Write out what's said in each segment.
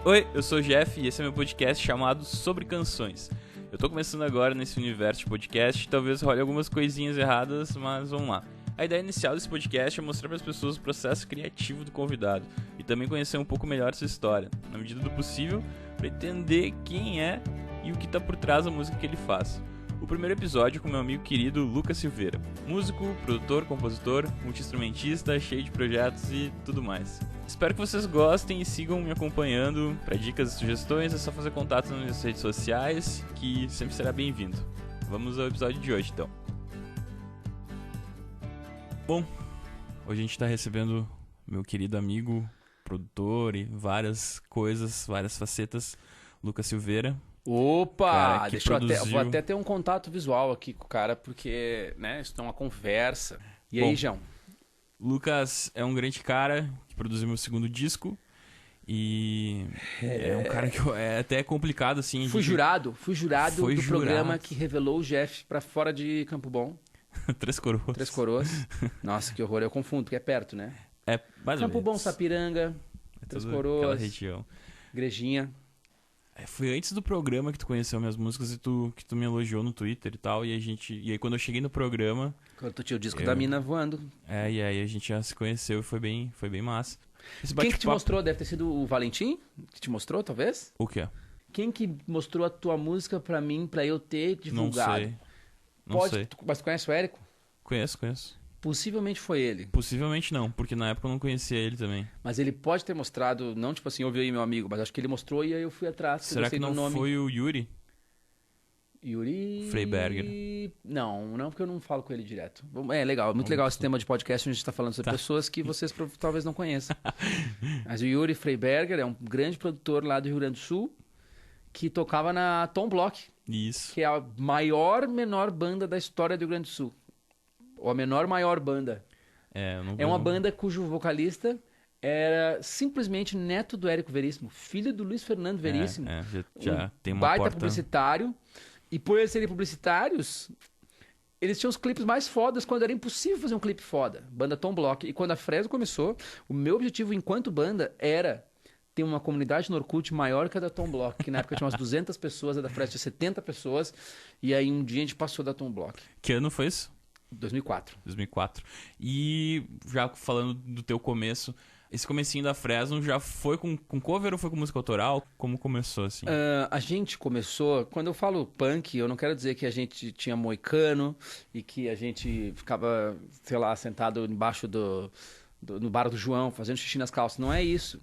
Oi, eu sou o Jeff e esse é meu podcast chamado Sobre Canções. Eu tô começando agora nesse universo de podcast, talvez role algumas coisinhas erradas, mas vamos lá. A ideia inicial desse podcast é mostrar para as pessoas o processo criativo do convidado e também conhecer um pouco melhor sua história, na medida do possível, para entender quem é e o que tá por trás da música que ele faz. O primeiro episódio é com meu amigo querido Lucas Silveira, músico, produtor, compositor, multi-instrumentista, cheio de projetos e tudo mais. Espero que vocês gostem e sigam me acompanhando. Para dicas e sugestões é só fazer contato nas minhas redes sociais, que sempre será bem-vindo. Vamos ao episódio de hoje, então. Bom, hoje a gente está recebendo meu querido amigo, produtor e várias coisas, várias facetas, Lucas Silveira. Opa, deixa eu vou até ter um contato visual aqui com o cara, porque, né, isso é uma conversa. E aí, João? Lucas é um grande cara que produziu meu segundo disco e é um cara que é até complicado, assim. Fui jurado do programa que revelou o Jeff pra fora de Campo Bom. Três Coroas. Três Coroas. Nossa, que horror, eu confundo, porque é perto, né? É, mais ou Campo menos. Bom, Sapiranga, Três Coroas, aquela região. Igrejinha. Foi antes do programa que tu conheceu minhas músicas e que tu me elogiou no Twitter e tal. E aí quando eu cheguei no programa... Quando tu tinha o disco da mina voando. E aí a gente já se conheceu e foi bem massa. Quem que te mostrou? Deve ter sido o Valentim? Que te mostrou, talvez? O quê? Quem que mostrou a tua música pra mim, pra eu ter divulgado? Não sei. Mas tu conhece o Érico? Conheço. Possivelmente foi ele. Possivelmente não, porque na época eu não conhecia ele também. Mas ele pode ter mostrado, não tipo assim, ouviu aí meu amigo, mas acho que ele mostrou e aí eu fui atrás. Será que não foi o Yuri? Yuri... Freiberger. Não, porque eu não falo com ele direto. É legal, muito legal esse tema de podcast onde a gente está falando sobre pessoas que vocês talvez não conheçam. Mas o Yuri Freiberger é um grande produtor lá do Rio Grande do Sul que tocava na Tom Block. Isso. Que é a menor banda da história do Rio Grande do Sul. Ou a maior banda. É uma banda cujo vocalista era simplesmente neto do Érico Veríssimo, filho do Luiz Fernando Veríssimo. Já tem uma baita porta... publicitário. E por eles serem publicitários, eles tinham os clipes mais fodas quando era impossível fazer um clipe foda. Banda Tom Block. E quando a Fresno começou, o meu objetivo enquanto banda era ter uma comunidade no Orkut maior que a da Tom Block, que na época tinha umas 200 pessoas, a da Fresno tinha 70 pessoas, e aí um dia a gente passou da Tom Block. Que ano foi isso? 2004. E já falando do teu começo, esse comecinho da Fresno já foi com cover ou foi com música autoral? Como começou, assim? A gente começou... Quando eu falo punk, eu não quero dizer que a gente tinha moicano e que a gente ficava, sei lá, sentado embaixo no bar do João, fazendo xixi nas calças. Não é isso.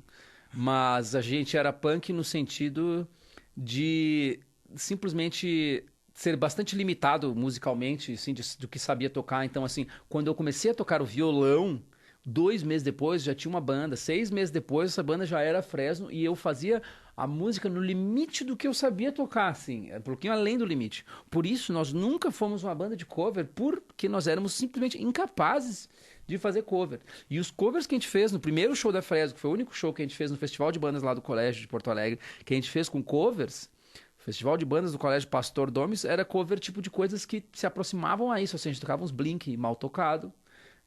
Mas a gente era punk no sentido de simplesmente... ser bastante limitado musicalmente, assim, do que sabia tocar. Então, assim, quando eu comecei a tocar o violão, 2 meses depois já tinha uma banda. 6 meses depois, essa banda já era Fresno e eu fazia a música no limite do que eu sabia tocar, assim, um pouquinho além do limite. Por isso, nós nunca fomos uma banda de cover, porque nós éramos simplesmente incapazes de fazer cover. E os covers que a gente fez no primeiro show da Fresno, que foi o único show que a gente fez no Festival de Bandas lá do Colégio de Porto Alegre, que a gente fez com covers... O Festival de Bandas do Colégio Pastor Domes era cover tipo de coisas que se aproximavam a isso. Assim, a gente tocava uns Blink mal tocado,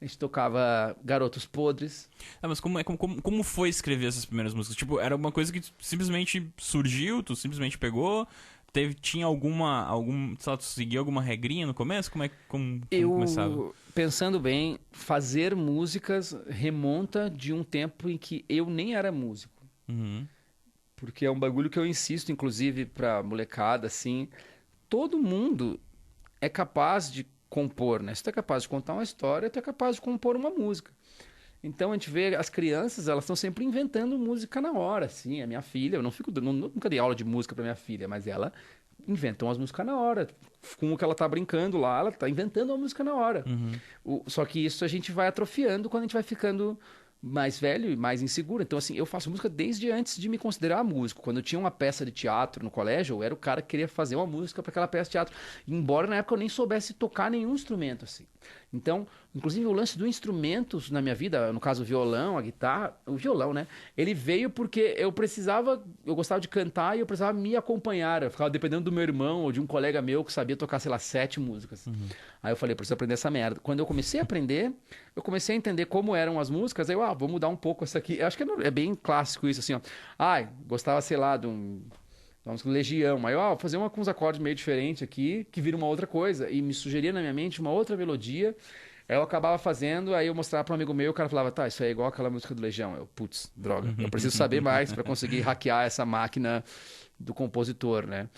a gente tocava Garotos Podres. Mas como foi escrever essas primeiras músicas? Tipo, era uma coisa que simplesmente surgiu, tu simplesmente pegou, tinha sei lá, tu seguia alguma regrinha no começo? Como começava? Pensando bem, fazer músicas remonta de um tempo em que eu nem era músico. Uhum. Porque é um bagulho que eu insisto, inclusive, pra molecada, assim. Todo mundo é capaz de compor, né? Se tu é capaz de contar uma história, tu é capaz de compor uma música. Então, a gente vê as crianças, elas estão sempre inventando música na hora, assim. A minha filha, eu nunca dei aula de música pra minha filha, mas ela inventa umas músicas na hora. Com o que ela tá brincando lá, ela tá inventando uma música na hora. Uhum. Só que isso a gente vai atrofiando quando a gente vai ficando... mais velho e mais inseguro. Então, assim, eu faço música desde antes de me considerar músico. Quando eu tinha uma peça de teatro no colégio, eu era o cara que queria fazer uma música para aquela peça de teatro. Embora na época eu nem soubesse tocar nenhum instrumento, assim. Então, Inclusive, o lance do instrumento na minha vida, no caso o violão, a guitarra, o violão, né? Ele veio porque eu gostava de cantar e eu precisava me acompanhar. Eu ficava dependendo do meu irmão ou de um colega meu que sabia tocar, sei lá, 7 músicas. Aí eu falei, preciso aprender essa merda. Quando eu comecei a aprender, eu comecei a entender como eram as músicas. Aí eu, vou mudar um pouco essa aqui. Eu acho que é bem clássico isso, assim, ó. Gostava, sei lá, de uma música do Legião. Aí eu, vou fazer com uns acordes meio diferentes aqui, que vira uma outra coisa. E me sugeria na minha mente uma outra melodia. Aí eu acabava fazendo, aí eu mostrava para um amigo meu, o cara falava, tá, isso aí é igual aquela música do Legião. Eu, putz, droga, eu preciso saber mais para conseguir hackear essa máquina do compositor, né?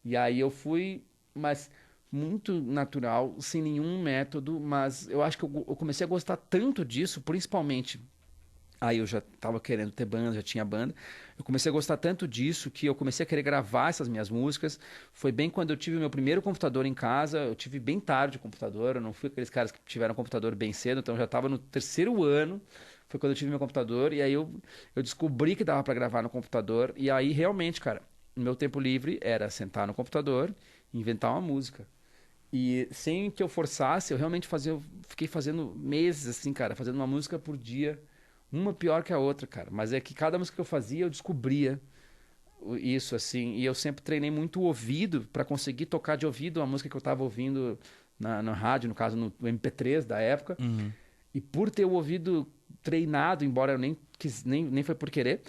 E aí eu fui, mas muito natural, sem nenhum método, mas eu acho que eu comecei a gostar tanto disso, principalmente. Aí eu já estava querendo ter banda, já tinha banda. Eu comecei a gostar tanto disso que eu comecei a querer gravar essas minhas músicas. Foi bem quando eu tive o meu primeiro computador em casa. Eu tive bem tarde o computador. Eu não fui aqueles caras que tiveram computador bem cedo. Então eu já estava no 3º ano. Foi quando eu tive meu computador. E aí eu descobri que dava para gravar no computador. E aí realmente, cara, no meu tempo livre era sentar no computador e inventar uma música. E sem que eu forçasse, eu realmente fiquei fazendo meses assim, cara, fazendo uma música por dia. Uma pior que a outra, cara. Mas é que cada música que eu fazia, eu descobria isso, assim. E eu sempre treinei muito o ouvido para conseguir tocar de ouvido a música que eu estava ouvindo na rádio, no caso, no MP3 da época. E por ter o ouvido treinado, embora eu nem foi por querer,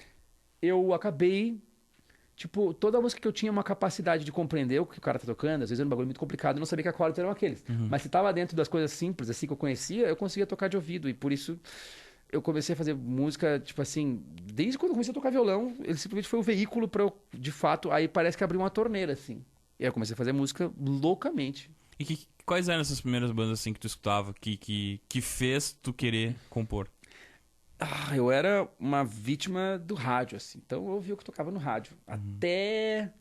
eu acabei... Tipo, toda música que eu tinha uma capacidade de compreender o que o cara tá tocando, às vezes era um bagulho muito complicado, eu não sabia que acordes eram aqueles. Mas se tava dentro das coisas simples, assim, que eu conhecia, eu conseguia tocar de ouvido. E por isso... eu comecei a fazer música, tipo assim, desde quando eu comecei a tocar violão, ele simplesmente foi o veículo para eu, de fato, aí parece que abriu uma torneira, assim. E aí eu comecei a fazer música loucamente. E quais eram essas primeiras bandas, assim, que tu escutava, que fez tu querer compor? Eu era uma vítima do rádio, assim. Então eu ouvia o que tocava no rádio. Até...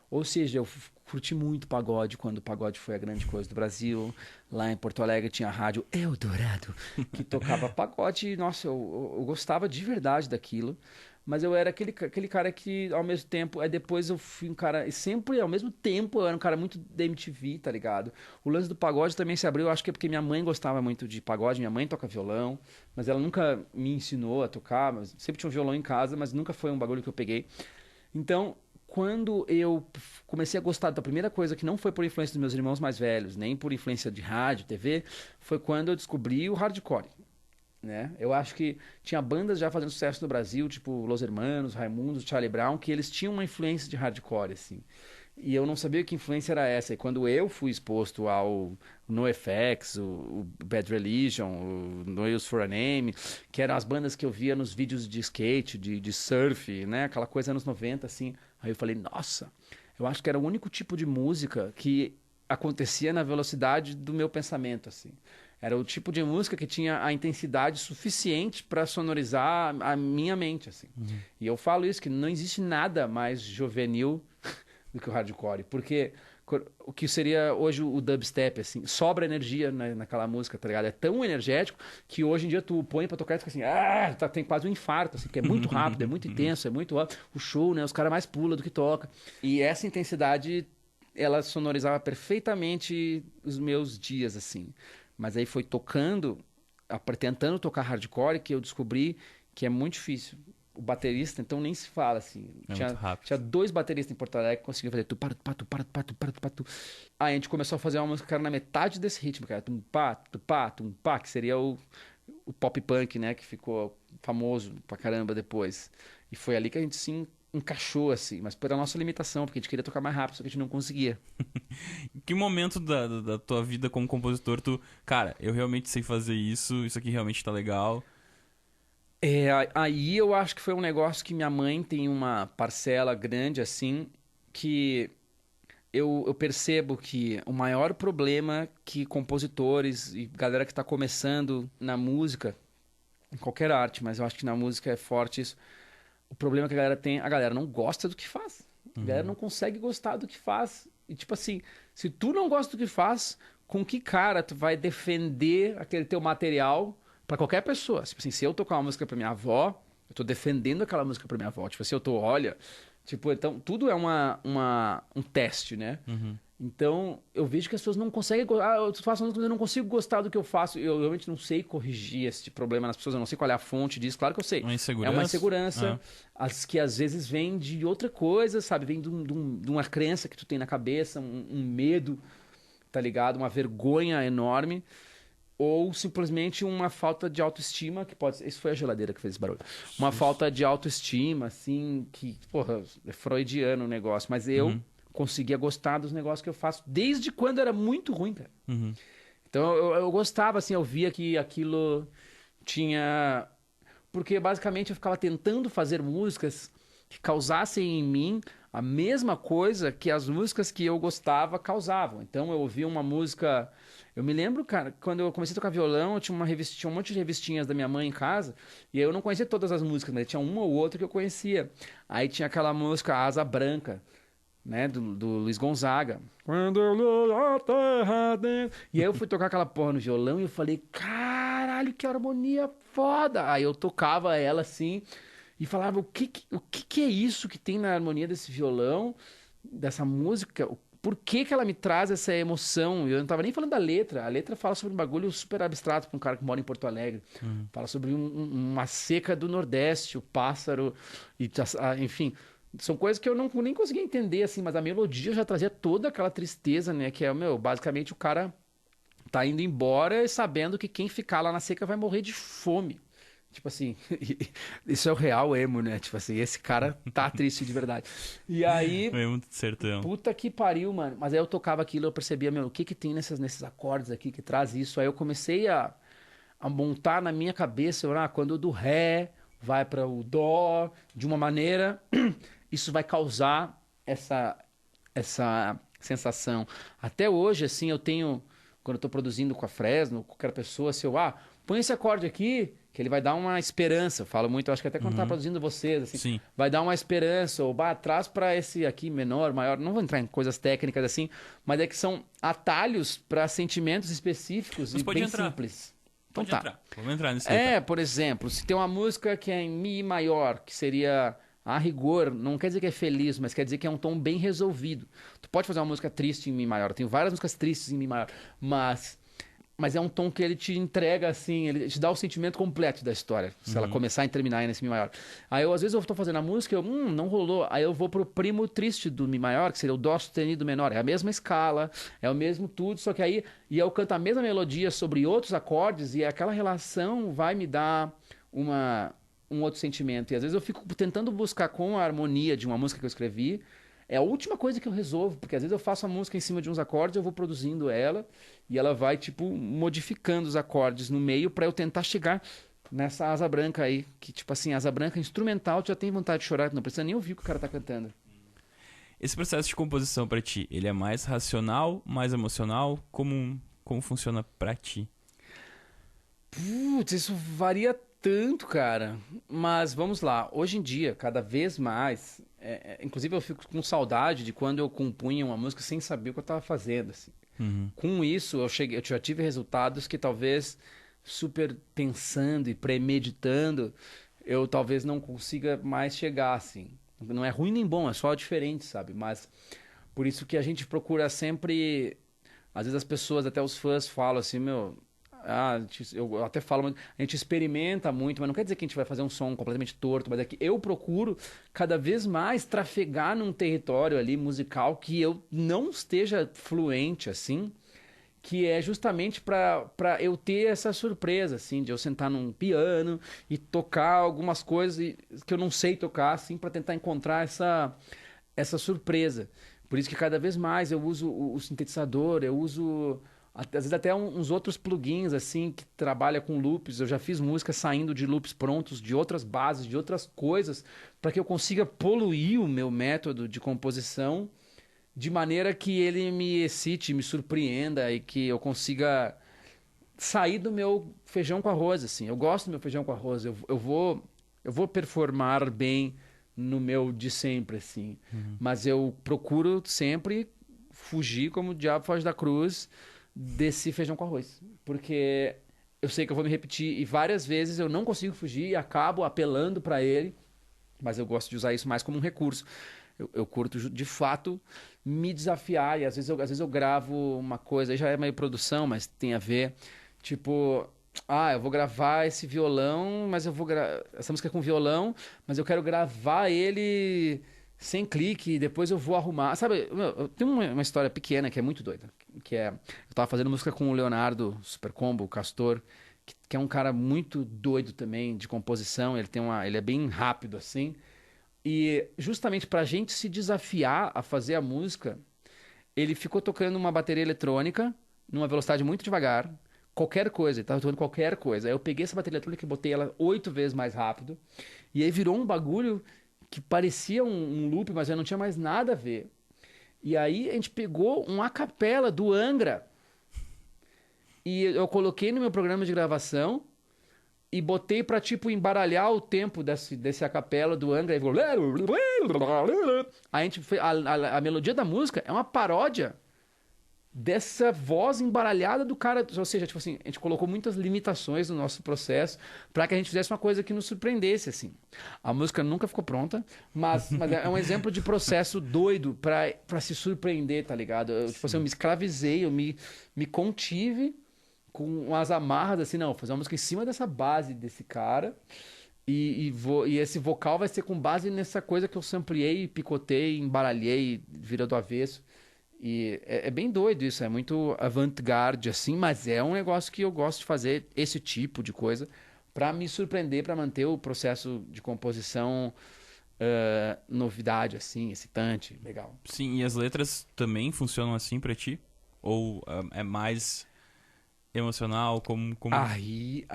Ou seja, eu curti muito pagode quando o pagode foi a grande coisa do Brasil. Lá em Porto Alegre tinha a rádio Eldorado, que tocava pagode. E, nossa, eu gostava de verdade daquilo. Mas eu era aquele cara que, ao mesmo tempo... Aí depois eu fui um cara... E sempre, ao mesmo tempo, eu era um cara muito da MTV, tá ligado? O lance do pagode também se abriu, acho que é porque minha mãe gostava muito de pagode. Minha mãe toca violão, mas ela nunca me ensinou a tocar. Mas sempre tinha um violão em casa, mas nunca foi um bagulho que eu peguei. Então... quando eu comecei a gostar da primeira coisa, que não foi por influência dos meus irmãos mais velhos, nem por influência de rádio, TV, foi quando eu descobri o hardcore, né? Eu acho que tinha bandas já fazendo sucesso no Brasil, tipo Los Hermanos, Raimundos, Charlie Brown, que eles tinham uma influência de hardcore, assim. E eu não sabia que influência era essa. E quando eu fui exposto ao NoFX, o Bad Religion, o No Use for a Name, que eram as bandas que eu via nos vídeos de skate, de surf, né? Aquela coisa anos 90, assim. Aí eu falei, nossa, eu acho que era o único tipo de música que acontecia na velocidade do meu pensamento, assim. Era o tipo de música que tinha a intensidade suficiente para sonorizar a minha mente, assim. E eu falo isso, que não existe nada mais juvenil do que o hardcore, porque o que seria hoje o dubstep, assim, sobra energia naquela música, tá ligado? É tão energético que hoje em dia tu põe pra tocar e fica assim, tem quase um infarto, assim, que é muito rápido, é muito intenso, é muito o show, né? Os caras mais pulam do que toca. E essa intensidade, ela sonorizava perfeitamente os meus dias, assim. Mas aí foi tentando tocar hardcore, que eu descobri que é muito difícil. O baterista, então nem se fala, assim. Tinha 2 bateristas em Porto Alegre que conseguiam fazer tu, para, tu. Aí a gente começou a fazer uma música, cara, na metade desse ritmo, cara. Tum, pá, que seria o pop punk, né? Que ficou famoso pra caramba depois. E foi ali que a gente se encaixou, assim. Mas pela nossa limitação, porque a gente queria tocar mais rápido, só que a gente não conseguia. Em que momento da tua vida como compositor cara, eu realmente sei fazer isso aqui realmente tá legal... Aí eu acho que foi um negócio que minha mãe tem uma parcela grande, assim, que eu percebo que o maior problema que compositores e galera que está começando na música, em qualquer arte, mas eu acho que na música é forte isso, o problema que a galera tem, a galera não gosta do que faz. A galera não consegue gostar do que faz. E tipo assim, se tu não gosta do que faz, com que cara tu vai defender aquele teu material... pra qualquer pessoa. Tipo assim, se eu tocar uma música pra minha avó, eu tô defendendo aquela música pra minha avó. Tipo, se eu tô, olha... Tipo, então, tudo é um teste, né? Então, eu vejo que as pessoas não conseguem. Eu faço música, mas eu não consigo gostar do que eu faço. Eu realmente não sei corrigir esse problema nas pessoas, eu não sei qual é a fonte disso. Claro que eu sei. Uma É uma insegurança. insegurança que às vezes vem de outra coisa, sabe? Vem de uma crença que tu tem na cabeça, um medo, tá ligado? Uma vergonha enorme. Ou simplesmente uma falta de autoestima, que pode ser. Isso foi a geladeira que fez esse barulho. Uma falta de autoestima, assim, que, porra, é freudiano o negócio. Mas eu conseguia gostar dos negócios que eu faço desde quando era muito ruim, cara. Uhum. Então eu gostava, assim, eu via que aquilo tinha. Porque basicamente eu ficava tentando fazer músicas que causassem em mim a mesma coisa que as músicas que eu gostava causavam. Então eu ouvia uma música. Eu me lembro, cara, quando eu comecei a tocar violão, eu tinha uma revista, tinha um monte de revistinhas da minha mãe em casa, e eu não conhecia todas as músicas, mas tinha uma ou outra que eu conhecia. Aí tinha aquela música Asa Branca, né, do Luiz Gonzaga. Quando eu li a terra dentro... E aí eu fui tocar aquela porra no violão e eu falei, caralho, que harmonia foda! Aí eu tocava ela assim e falava, o que é isso que tem na harmonia desse violão, dessa música? Por que que ela me traz essa emoção? Eu não tava nem falando da letra. A letra fala sobre um bagulho super abstrato para um cara que mora em Porto Alegre. Fala sobre uma seca do Nordeste, o pássaro, e, enfim... São coisas que eu nem conseguia entender, assim, mas a melodia já trazia toda aquela tristeza, né? Que é, basicamente o cara tá indo embora e sabendo que quem ficar lá na seca vai morrer de fome. Tipo assim, isso é o real emo, né? Tipo assim, esse cara tá triste de verdade. E aí, É muito sertão. puta que pariu, mano. Mas aí eu tocava aquilo, eu percebia, o que tem nesses acordes aqui que traz isso? Aí eu comecei a montar na minha cabeça, quando o do ré vai para o dó, de uma maneira, isso vai causar essa sensação. Até hoje, assim, eu tenho, quando eu tô produzindo com a Fresno, qualquer pessoa, se eu, põe esse acorde aqui, que ele vai dar uma esperança. Eu falo muito, eu acho que até quando tá produzindo vocês, assim, Sim. vai dar uma esperança, ou traz para esse aqui menor, maior, não vou entrar em coisas técnicas assim, mas é que são atalhos para sentimentos específicos Mas e pode bem entrar. simples. Pode Então entrar. Vamos entrar nisso aí. Tá? por exemplo, se tem uma música que é em Mi maior, que seria a rigor, não quer dizer que é feliz, mas quer dizer que é um tom bem resolvido. Tu pode fazer uma música triste em Mi maior, eu tenho várias músicas tristes em Mi maior, mas é um tom que ele te entrega, assim, ele te dá o sentimento completo da história, se ela começar e terminar nesse Mi maior. Aí, às vezes, eu tô fazendo a música, não rolou, aí eu vou pro primo triste do Mi maior, que seria o Dó sustenido menor, é a mesma escala, é o mesmo tudo, só que aí, e eu canto a mesma melodia sobre outros acordes, e aquela relação vai me dar um outro sentimento. E às vezes eu fico tentando buscar com a harmonia de uma música que eu escrevi, é a última coisa que eu resolvo, porque às vezes eu faço a música em cima de uns acordes, eu vou produzindo ela e ela vai, tipo, modificando os acordes no meio pra eu tentar chegar nessa asa branca aí, que, tipo assim, asa branca instrumental, tu já tem vontade de chorar, tu não precisa nem ouvir o que o cara tá cantando. Esse processo de composição pra ti, ele é mais racional, mais emocional? Como funciona pra ti? Putz, isso varia tanto, cara. Mas vamos lá. Hoje em dia, cada vez mais. Inclusive, eu fico com saudade de quando eu compunha uma música sem saber o que eu estava fazendo. Assim. Com isso, eu já tive resultados que talvez, super pensando e premeditando, eu talvez não consiga mais chegar assim. Não é ruim nem bom, é só diferente, sabe? Mas por isso que a gente procura sempre. Às vezes as pessoas, até os fãs, falam assim, eu até falo, a gente experimenta muito, mas não quer dizer que a gente vai fazer um som completamente torto, mas é que eu procuro cada vez mais trafegar num território ali musical que eu não esteja fluente assim, que é justamente para eu ter essa surpresa assim, de eu sentar num piano e tocar algumas coisas que eu não sei tocar assim, para tentar encontrar essa surpresa. Por isso que cada vez mais eu uso o sintetizador, eu uso às vezes até uns outros plugins assim que trabalha com loops. Eu já fiz música saindo de loops prontos, de outras bases, de outras coisas, para que eu consiga poluir o meu método de composição de maneira que ele me excite, me surpreenda e que eu consiga sair do meu feijão com arroz, assim. Eu gosto do meu feijão com arroz. Eu vou performar bem no meu de sempre, assim. Mas eu procuro sempre fugir como o diabo foge da cruz desse feijão com arroz. Porque eu sei que eu vou me repetir e várias vezes eu não consigo fugir e acabo apelando para ele, mas eu gosto de usar isso mais como um recurso. Eu curto, de fato, me desafiar. E às vezes eu gravo uma coisa, aí já é meio produção, mas tem a ver. Tipo, eu vou gravar esse violão, mas eu vou essa música é com violão, mas eu quero gravar ele sem clique, e depois eu vou arrumar. Sabe, eu tenho uma história pequena que é muito doida. Eu tava fazendo música com o Leonardo Super Combo, o Castor, que é um cara muito doido também de composição. Ele é bem rápido assim. E justamente pra gente se desafiar a fazer a música, ele ficou tocando uma bateria eletrônica numa velocidade muito devagar, qualquer coisa, ele tava tocando qualquer coisa. Aí eu peguei essa bateria eletrônica e botei ela 8 vezes mais rápido, e aí virou um bagulho que parecia um loop, mas já não tinha mais nada a ver. E aí a gente pegou um acapela do Angra, e eu coloquei no meu programa de gravação, e botei pra, tipo, embaralhar o tempo desse acapela do Angra. E ficou... Aí a gente fez, a melodia da música é uma paródia dessa voz embaralhada do cara. Ou seja, tipo assim, a gente colocou muitas limitações no nosso processo pra que a gente fizesse uma coisa que nos surpreendesse, assim. A música nunca ficou pronta, mas é um exemplo de processo doido pra se surpreender, tá ligado? Tipo assim, eu me escravizei, eu me contive com umas amarras, assim, não, vou fazer uma música em cima dessa base desse cara, e esse vocal vai ser com base nessa coisa que eu sampleei, picotei, embaralhei, virou do avesso. E é bem doido isso, é muito avant-garde, assim, mas é um negócio que eu gosto de fazer, esse tipo de coisa, pra me surpreender, pra manter o processo de composição novidade, assim, excitante, legal. Sim, e as letras também funcionam assim pra ti? Ou é mais emocional, como... Aí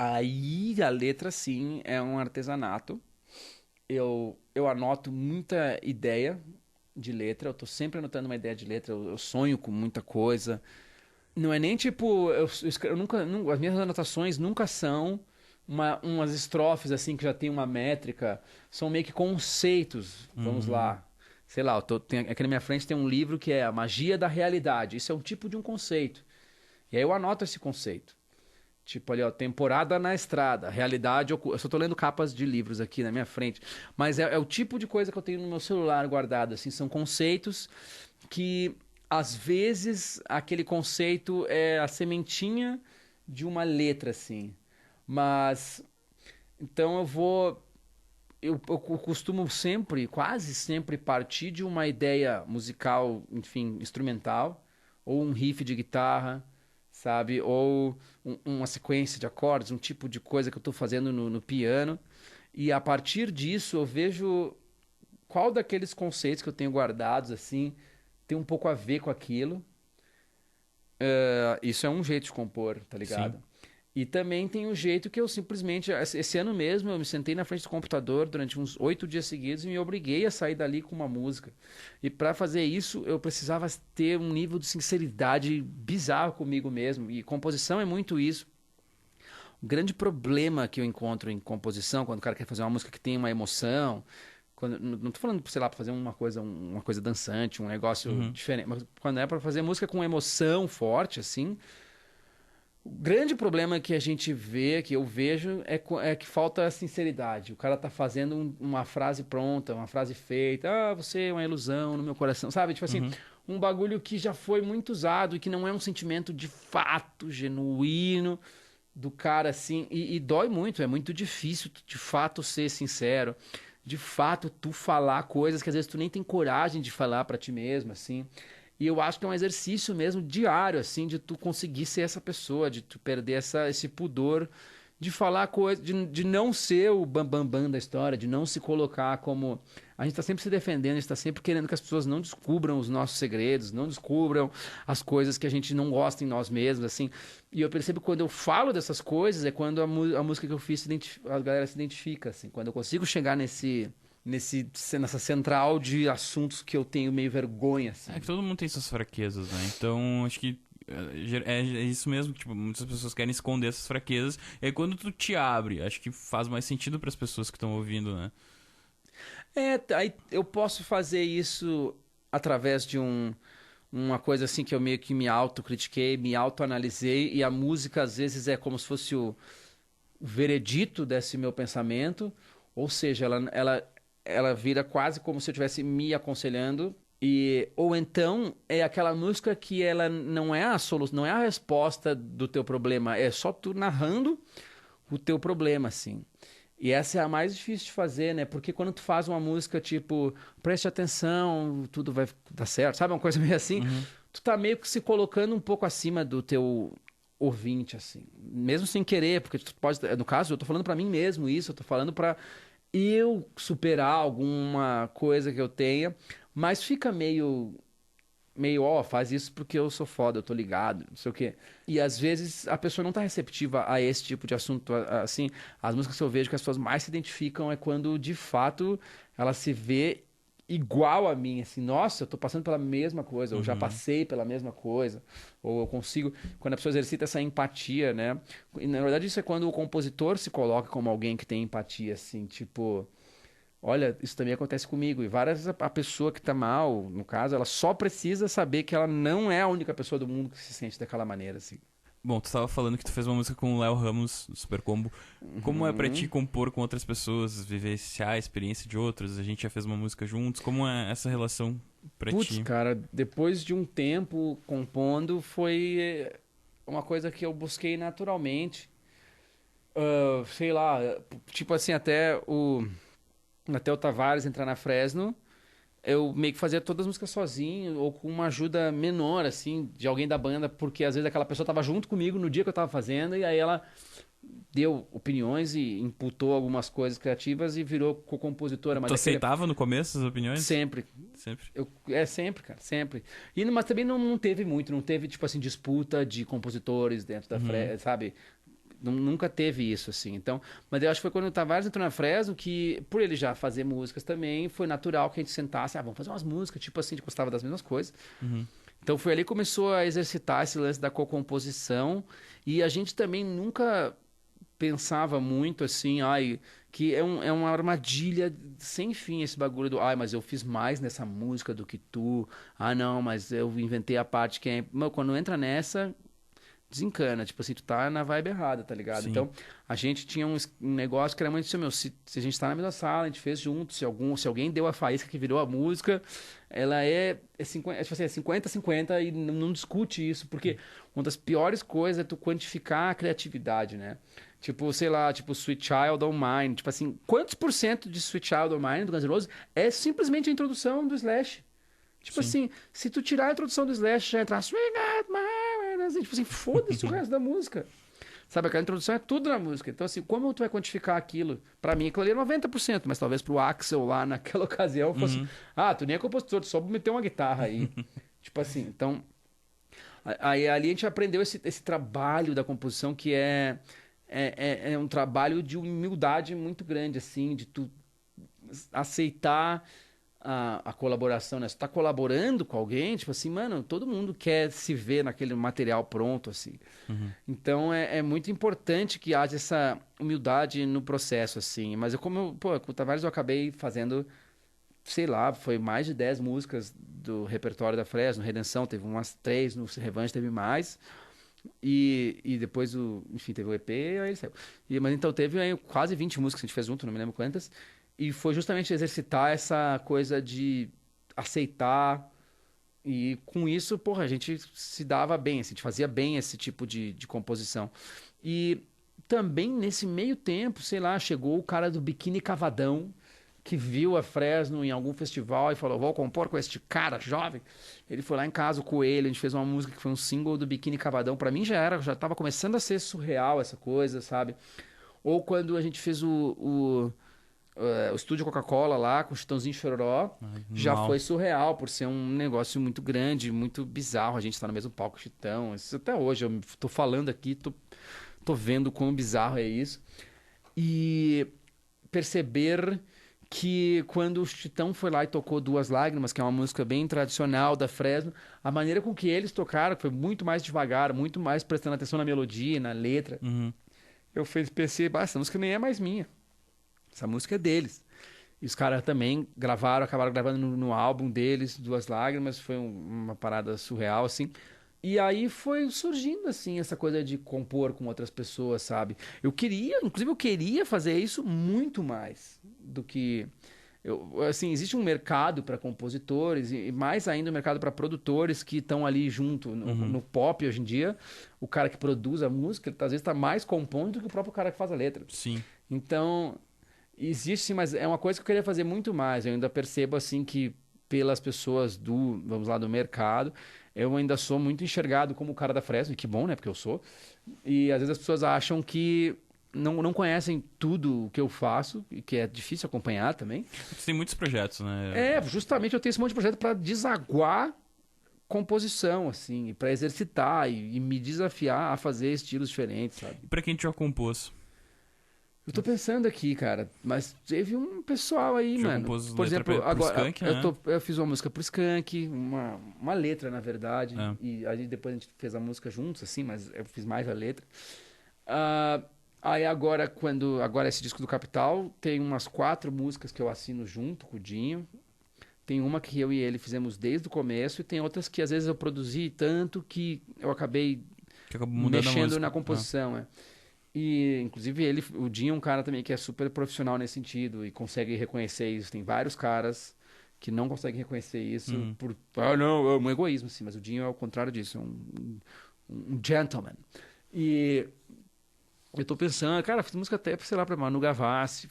a letra, sim, é um artesanato. Eu anoto muita ideia de letra, eu tô sempre anotando uma ideia de letra, eu sonho com muita coisa. Não é nem tipo, eu nunca, as minhas anotações nunca são umas estrofes assim que já tem uma métrica, são meio que conceitos, vamos lá. Sei lá, aqui na minha frente tem um livro que é A Magia da Realidade, isso é um tipo de um conceito. E aí eu anoto esse conceito. Tipo ali, ó, temporada na estrada, realidade oculta. Eu só tô lendo capas de livros aqui na minha frente. Mas é o tipo de coisa que eu tenho no meu celular guardado, assim. São conceitos que, às vezes, aquele conceito é a sementinha de uma letra, assim. Mas, então eu vou... Eu costumo sempre, quase sempre, partir de uma ideia musical, enfim, instrumental, ou um riff de guitarra, sabe? Ou uma sequência de acordes, um tipo de coisa que eu estou fazendo no piano. E a partir disso eu vejo qual daqueles conceitos que eu tenho guardados, assim, tem um pouco a ver com aquilo. Isso é um jeito de compor, tá ligado? Sim. E também tem o jeito que eu simplesmente... Esse ano mesmo eu me sentei na frente do computador durante uns 8 dias seguidos e me obriguei a sair dali com uma música. E para fazer isso eu precisava ter um nível de sinceridade bizarro comigo mesmo. E composição é muito isso. O grande problema que eu encontro em composição, quando o cara quer fazer uma música que tem uma emoção... não tô falando, sei lá, para fazer uma coisa dançante, um negócio diferente. Mas quando é para fazer música com emoção forte, assim... O grande problema que a gente vê, que eu vejo, é que falta sinceridade. O cara tá fazendo uma frase pronta, uma frase feita. Ah, você é uma ilusão no meu coração. Sabe? Tipo assim, um bagulho que já foi muito usado e que não é um sentimento de fato, genuíno do cara, assim. E dói muito, é muito difícil de fato ser sincero. De fato, tu falar coisas que às vezes tu nem tem coragem de falar pra ti mesmo, assim. E eu acho que é um exercício mesmo diário, assim, de tu conseguir ser essa pessoa, de tu perder esse pudor de falar coisa, de não ser o bambambam bam, bam da história, de não se colocar como... A gente tá sempre se defendendo, a gente tá sempre querendo que as pessoas não descubram os nossos segredos, não descubram as coisas que a gente não gosta em nós mesmos, assim. E eu percebo que quando eu falo dessas coisas, é quando a música que eu fiz, a galera se identifica, assim. Quando eu consigo chegar nessa central de assuntos que eu tenho meio vergonha, assim. É que todo mundo tem suas fraquezas, né? Então, acho que é isso mesmo, tipo, muitas pessoas querem esconder essas fraquezas. E aí quando tu te abre, acho que faz mais sentido para as pessoas que estão ouvindo, né? Aí eu posso fazer isso através de uma coisa assim que eu meio que me autocritiquei, me autoanalisei, e a música às vezes é como se fosse o veredito desse meu pensamento, ou seja, ela vira quase como se eu estivesse me aconselhando. Ou então é aquela música que ela não é a solução, não é a resposta do teu problema, é só tu narrando o teu problema, assim. E essa é a mais difícil de fazer, né? Porque quando tu faz uma música tipo, preste atenção, tudo vai dar certo, sabe? Uma coisa meio assim, tu tá meio que se colocando um pouco acima do teu ouvinte, assim. Mesmo sem querer, porque tu pode, no caso, eu tô falando pra mim mesmo isso, eu tô falando pra eu superar alguma coisa que eu tenha, mas fica meio, faz isso porque eu sou foda, eu tô ligado, não sei o quê. E às vezes a pessoa não tá receptiva a esse tipo de assunto, assim, as músicas que eu vejo que as pessoas mais se identificam é quando, de fato, ela se vê igual a mim, assim, nossa, eu tô passando pela mesma coisa, ou já passei pela mesma coisa, ou eu consigo, quando a pessoa exercita essa empatia, né? E, na verdade, isso é quando o compositor se coloca como alguém que tem empatia, assim, tipo... Olha, isso também acontece comigo. E várias vezes a pessoa que tá mal, no caso, ela só precisa saber que ela não é a única pessoa do mundo que se sente daquela maneira, assim. Bom, tu tava falando que tu fez uma música com o Léo Ramos, do Super Combo. Como é pra ti compor com outras pessoas, vivenciar a experiência de outros? A gente já fez uma música juntos. Como é essa relação pra Putz, ti? cara, depois de um tempo compondo, foi uma coisa que eu busquei naturalmente. Sei lá, tipo assim, até o Tavares entrar na Fresno, eu meio que fazia todas as músicas sozinho, ou com uma ajuda menor, assim, de alguém da banda, porque às vezes aquela pessoa tava junto comigo no dia que eu tava fazendo, e aí ela deu opiniões e imputou algumas coisas criativas e virou co-compositora. Tu aceitava no começo as opiniões? Sempre. Sempre. Sempre, cara, sempre. Mas também não teve muito, não teve, tipo assim, disputa de compositores dentro da Fresno, sabe? Nunca teve isso, assim. Então, mas eu acho que foi quando o Tavares entrou na Fresno que, por ele já fazer músicas também, foi natural que a gente sentasse, vamos fazer umas músicas, tipo assim, a gente gostava das mesmas coisas. Então foi ali que começou a exercitar esse lance da co-composição e a gente também nunca pensava muito assim, que é uma armadilha sem fim esse bagulho do, mas eu fiz mais nessa música do que tu, não, mas eu inventei a parte que é... Meu, quando entra nessa... desencana, tipo assim, tu tá na vibe errada, tá ligado? Sim. Então, a gente tinha um negócio que era muito assim, meu, se a gente tá na mesma sala, a gente fez junto, se alguém deu a faísca que virou a música, ela é 50, tipo assim, é 50-50 e não discute isso, porque uma das piores coisas é tu quantificar a criatividade, né? Tipo, sei lá, tipo Sweet Child O' Mine, tipo assim, quantos por cento de Sweet Child O' Mine do Guns N' Roses é simplesmente a introdução do Slash? Tipo assim, se tu tirar a introdução do Slash, já entrar Sweet Child O' Mine, assim, tipo assim, foda-se o resto da música. Sabe, aquela introdução é tudo na música. Então, assim, como tu vai quantificar aquilo? Pra mim, aquilo ali é 90%, mas talvez pro Axl lá naquela ocasião fosse... tu nem é compositor, tu só meteu uma guitarra aí. Tipo assim, então... Aí ali a gente aprendeu esse trabalho da composição que é um trabalho de humildade muito grande, assim, de tu aceitar a colaboração, né? Se tu tá colaborando com alguém, tipo assim, mano, todo mundo quer se ver naquele material pronto, assim. Então é muito importante que haja essa humildade no processo, assim. Mas com o Tavares eu acabei fazendo, sei lá, foi mais de 10 músicas do repertório da Fresno, Redenção, teve umas 3, no Revanche teve mais. E depois, enfim, teve o EP, aí ele saiu. Mas então teve aí quase 20 músicas que a gente fez junto, não me lembro quantas. E foi justamente exercitar essa coisa de aceitar. E com isso, porra, a gente se dava bem, assim, a gente fazia bem esse tipo de composição. E também nesse meio tempo, sei lá, chegou o cara do Biquíni Cavadão, que viu a Fresno em algum festival e falou, vou compor com este cara jovem. Ele foi lá em casa, o Coelho, a gente fez uma música que foi um single do Biquíni Cavadão. Pra mim já tava começando a ser surreal essa coisa, sabe? Ou quando a gente fez o estúdio Coca-Cola lá, com o Chitãozinho Chororó, já foi surreal, por ser um negócio muito grande, muito bizarro. A gente tá no mesmo palco com o Chitão. Isso até hoje, eu tô falando aqui, tô vendo quão bizarro é isso. E perceber que quando o Chitão foi lá e tocou Duas Lágrimas, que é uma música bem tradicional da Fresno, a maneira com que eles tocaram foi muito mais devagar, muito mais prestando atenção na melodia, na letra. Eu pensei, essa música nem é mais minha. Essa música é deles. E os caras também acabaram gravando no álbum deles, Duas Lágrimas, foi uma parada surreal, assim. E aí foi surgindo, assim, essa coisa de compor com outras pessoas, sabe? Inclusive eu queria fazer isso muito mais do que Assim, existe um mercado para compositores e mais ainda um mercado para produtores que estão ali junto. No pop, hoje em dia, o cara que produz a música, ele, às vezes está mais compondo do que o próprio cara que faz a letra. Sim. Então, existe sim, mas é uma coisa que eu queria fazer muito mais. Eu ainda percebo assim que pelas pessoas vamos lá, do mercado, eu ainda sou muito enxergado como o cara da Fresno, e que bom, né? Porque eu sou. E às vezes as pessoas acham que não conhecem tudo o que eu faço, e que é difícil acompanhar também. Você tem muitos projetos, né? Justamente eu tenho esse monte de projeto para desaguar composição, assim, para exercitar e me desafiar a fazer estilos diferentes, sabe? E pra quem já compôs? Eu tô pensando aqui, cara, mas teve um pessoal aí, Já mano. compôs Por letra exemplo, pro agora Skank, né? eu fiz uma música pro Skank, uma letra, na verdade, É. e aí depois a gente fez a música juntos, assim, mas eu fiz mais a letra. Aí agora esse disco do Capital tem umas 4 músicas que eu assino junto com o Dinho. Tem uma que eu e ele fizemos desde o começo e tem outras que às vezes eu produzi tanto que eu acabei Que acabou mudando a mexendo música. na composição. E inclusive o Dinho é um cara também que é super profissional nesse sentido e consegue reconhecer isso. Tem vários caras que não conseguem reconhecer isso não, é um egoísmo, assim, mas o Dinho é o contrário disso, é um gentleman. E eu tô pensando, cara, fiz música até, sei lá, pra Manu Gavassi,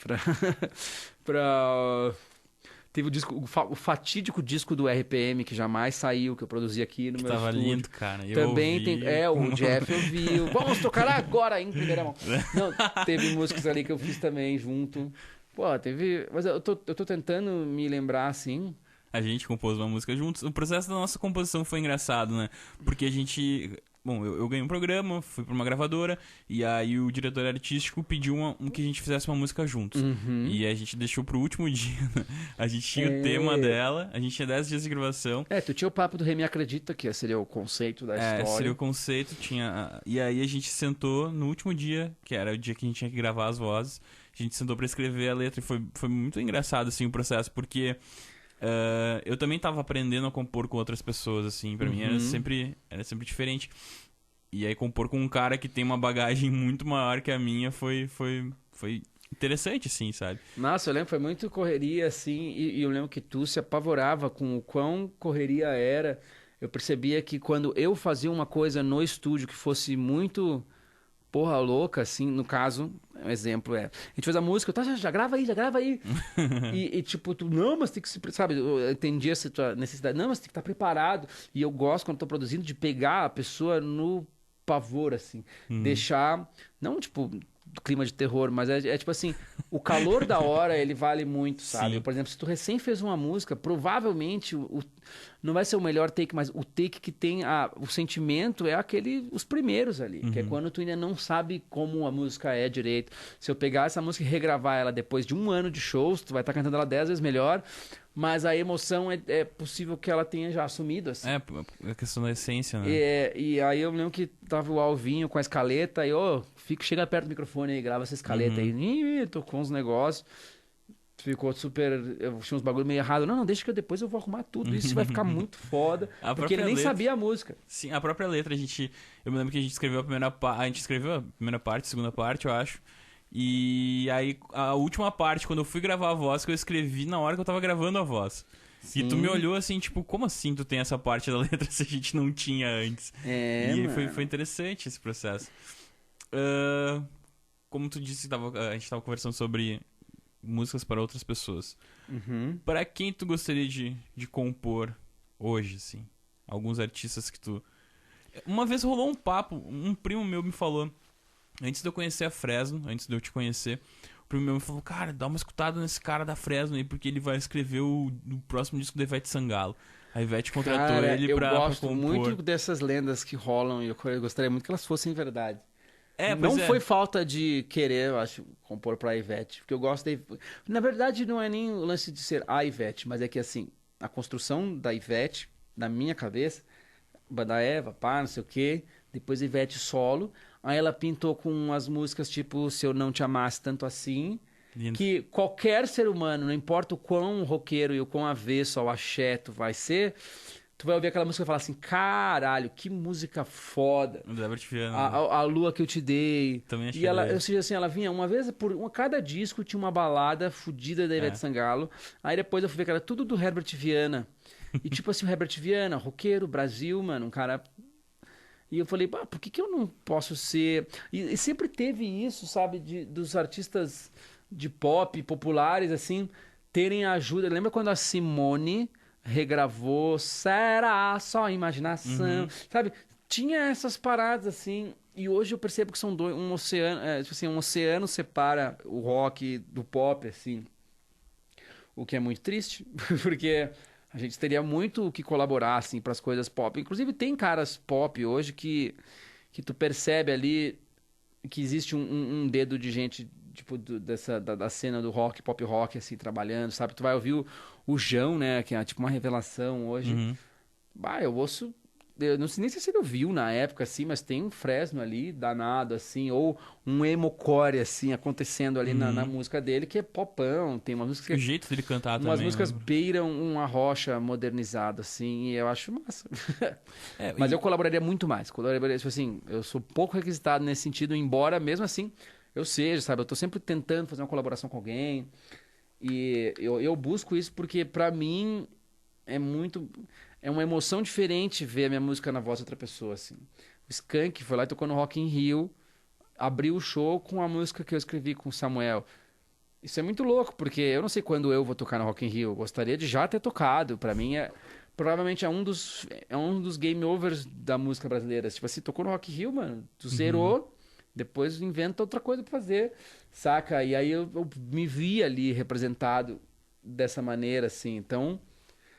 teve o fatídico disco do RPM, que jamais saiu, que eu produzi aqui no Que meu tava estúdio. lindo, cara. Eu Também ouvi. o Jeff ouviu. Vamos tocar agora em primeira mão. Não, teve músicas ali que eu fiz também junto. Pô, teve... Mas eu tô tentando me lembrar, assim... A gente compôs uma música juntos. O processo da nossa composição foi engraçado, né? Porque a gente... Bom, eu ganhei um programa, fui pra uma gravadora, e aí o diretor artístico pediu que a gente fizesse uma música juntos. E a gente deixou pro último dia, né? A gente tinha o tema dela, a gente tinha 10 dias de gravação. Tu tinha o papo do Remy Acredita, que seria o conceito da história. Seria o conceito, tinha... E aí a gente sentou no último dia, que era o dia que a gente tinha que gravar as vozes, a gente sentou pra escrever a letra, e foi muito engraçado, assim, o processo, porque... eu também tava aprendendo a compor com outras pessoas, assim, pra mim era sempre diferente. E aí compor com um cara que tem uma bagagem muito maior que a minha foi interessante, assim, sabe? Nossa, eu lembro, foi muito correria, assim, e eu lembro que tu se apavorava com o quão correria era. Eu percebia que quando eu fazia uma coisa no estúdio que fosse muito... porra louca, assim, no caso, um exemplo a gente fez a música, tá, já grava aí. e tipo, tu, não, mas tem que se, sabe, eu entendi essa tua necessidade, não, mas tem que estar preparado. E eu gosto, quando tô produzindo, de pegar a pessoa no pavor, assim, deixar, não, tipo, clima de terror, mas é tipo assim, o calor da hora, ele vale muito, sabe? Sim. Por exemplo, se tu recém fez uma música, provavelmente não vai ser o melhor take, mas o take que tem o sentimento é os primeiros ali, que é quando tu ainda não sabe como a música é direito. Se eu pegar essa música e regravar ela depois de 1 ano de shows, tu vai estar cantando ela 10 vezes melhor, mas a emoção é possível que ela tenha já assumido, assim. É a questão da essência, né? E aí eu lembro que tava o Alvinho com a escaleta e, chega perto do microfone aí, grava essa escaleta aí. Tocou uns negócios. Ficou super... Eu tinha uns bagulho meio errado. Não, deixa que depois eu vou arrumar tudo. Isso vai ficar muito foda. Porque ele nem sabia a música. Sim, a própria letra, eu me lembro que a gente escreveu a primeira parte. A gente escreveu a primeira parte, a segunda parte, eu acho. E aí, a última parte, quando eu fui gravar a voz, que eu escrevi na hora que eu tava gravando a voz. Sim. E tu me olhou assim, tipo, como assim tu tem essa parte da letra se a gente não tinha antes? E aí foi interessante esse processo. Como tu disse, a gente tava conversando sobre músicas para outras pessoas. Para quem tu gostaria de compor hoje, assim? Alguns artistas que tu... Uma vez rolou um papo, um primo meu me falou, antes de eu conhecer a Fresno, antes de eu te conhecer, o primo meu me falou, cara, dá uma escutada nesse cara da Fresno aí, porque ele vai escrever o próximo disco da Ivete Sangalo. A Ivete contratou ele pra compor. Eu gosto muito dessas lendas que rolam e eu gostaria muito que elas fossem verdade. Não foi falta de querer, eu acho, compor pra Ivete, porque eu gosto da Ivete. Na verdade, não é nem o lance de ser a Ivete, mas é que, assim, a construção da Ivete, na minha cabeça, Banda Eva, pá, não sei o quê, depois Ivete solo, aí ela pintou com umas músicas tipo Se Eu Não Te Amasse Tanto Assim, lindo. Que qualquer ser humano, não importa o quão roqueiro e o quão avesso ao axé tu vai ser, tu vai ouvir aquela música e falar assim, caralho, que música foda. O Herbert Viana. A Lua que eu te dei. Também achei E ela, legal. ou seja, assim, ela vinha uma vez cada disco tinha uma balada fodida da Ivete Sangalo. Aí depois eu fui ver que era tudo do Herbert Viana. E tipo assim, o Herbert Viana, roqueiro, Brasil, mano, um cara. E eu falei, por que eu não posso ser. E sempre teve isso, sabe, dos artistas de pop populares, assim, terem ajuda. Lembra quando a Simone regravou Será Só Imaginação? Sabe? Tinha essas paradas, assim. E hoje eu percebo que são um oceano. Tipo assim, um oceano separa o rock do pop, assim. O que é muito triste, porque a gente teria muito o que colaborar, assim, para as coisas pop. Inclusive, tem caras pop hoje que tu percebe ali que existe um dedo de gente, tipo, da cena do rock, pop rock, assim, trabalhando, sabe? Tu vai ouvir o Jão, né, que é tipo uma revelação hoje. Eu ouço. Eu não sei nem se ele ouviu na época, assim, mas tem um Fresno ali, danado, assim, ou um emo-core, assim, acontecendo ali na música dele, que é popão, tem uma música O jeito dele cantar também. umas músicas beiram uma rocha modernizada, assim, e eu acho massa. Mas eu colaboraria muito mais. Tipo assim, eu sou pouco requisitado nesse sentido, embora mesmo assim eu seja, sabe? Eu tô sempre tentando fazer uma colaboração com alguém. E eu busco isso porque, pra mim, é uma emoção diferente ver a minha música na voz de outra pessoa, assim. O Skank foi lá e tocou no Rock in Rio, abriu o show com a música que eu escrevi com o Samuel. Isso é muito louco, porque eu não sei quando eu vou tocar no Rock in Rio. Eu gostaria de já ter tocado. Pra mim, provavelmente é um dos game overs da música brasileira. Tipo assim, tocou no Rock in Rio, mano, tu zerou, depois inventa outra coisa pra fazer, saca? E aí eu me vi ali representado dessa maneira, assim. Então,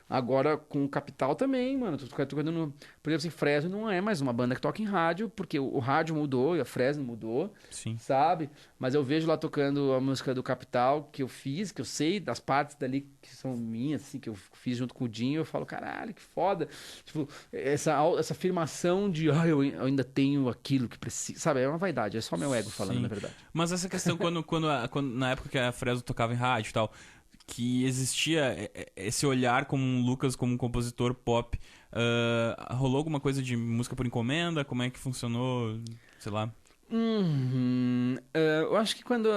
agora com o Capital também, mano. Tô tocando no. Por exemplo, assim, Fresno não é mais uma banda que toca em rádio, porque o rádio mudou e a Fresno mudou, Sim. sabe? Mas eu vejo lá tocando a música do Capital que eu fiz, que eu sei das partes dali que são minhas, assim, que eu fiz junto com o Dinho. Eu falo, caralho, que foda. Tipo, essa afirmação de, eu ainda tenho aquilo que precisa, sabe? É uma vaidade, é só meu ego falando, Sim. na verdade. Mas essa questão, quando na época que a Fresno tocava em rádio e tal, que existia esse olhar como um Lucas, como um compositor pop, rolou alguma coisa de música por encomenda? Como é que funcionou? Sei lá. Eu acho que quando...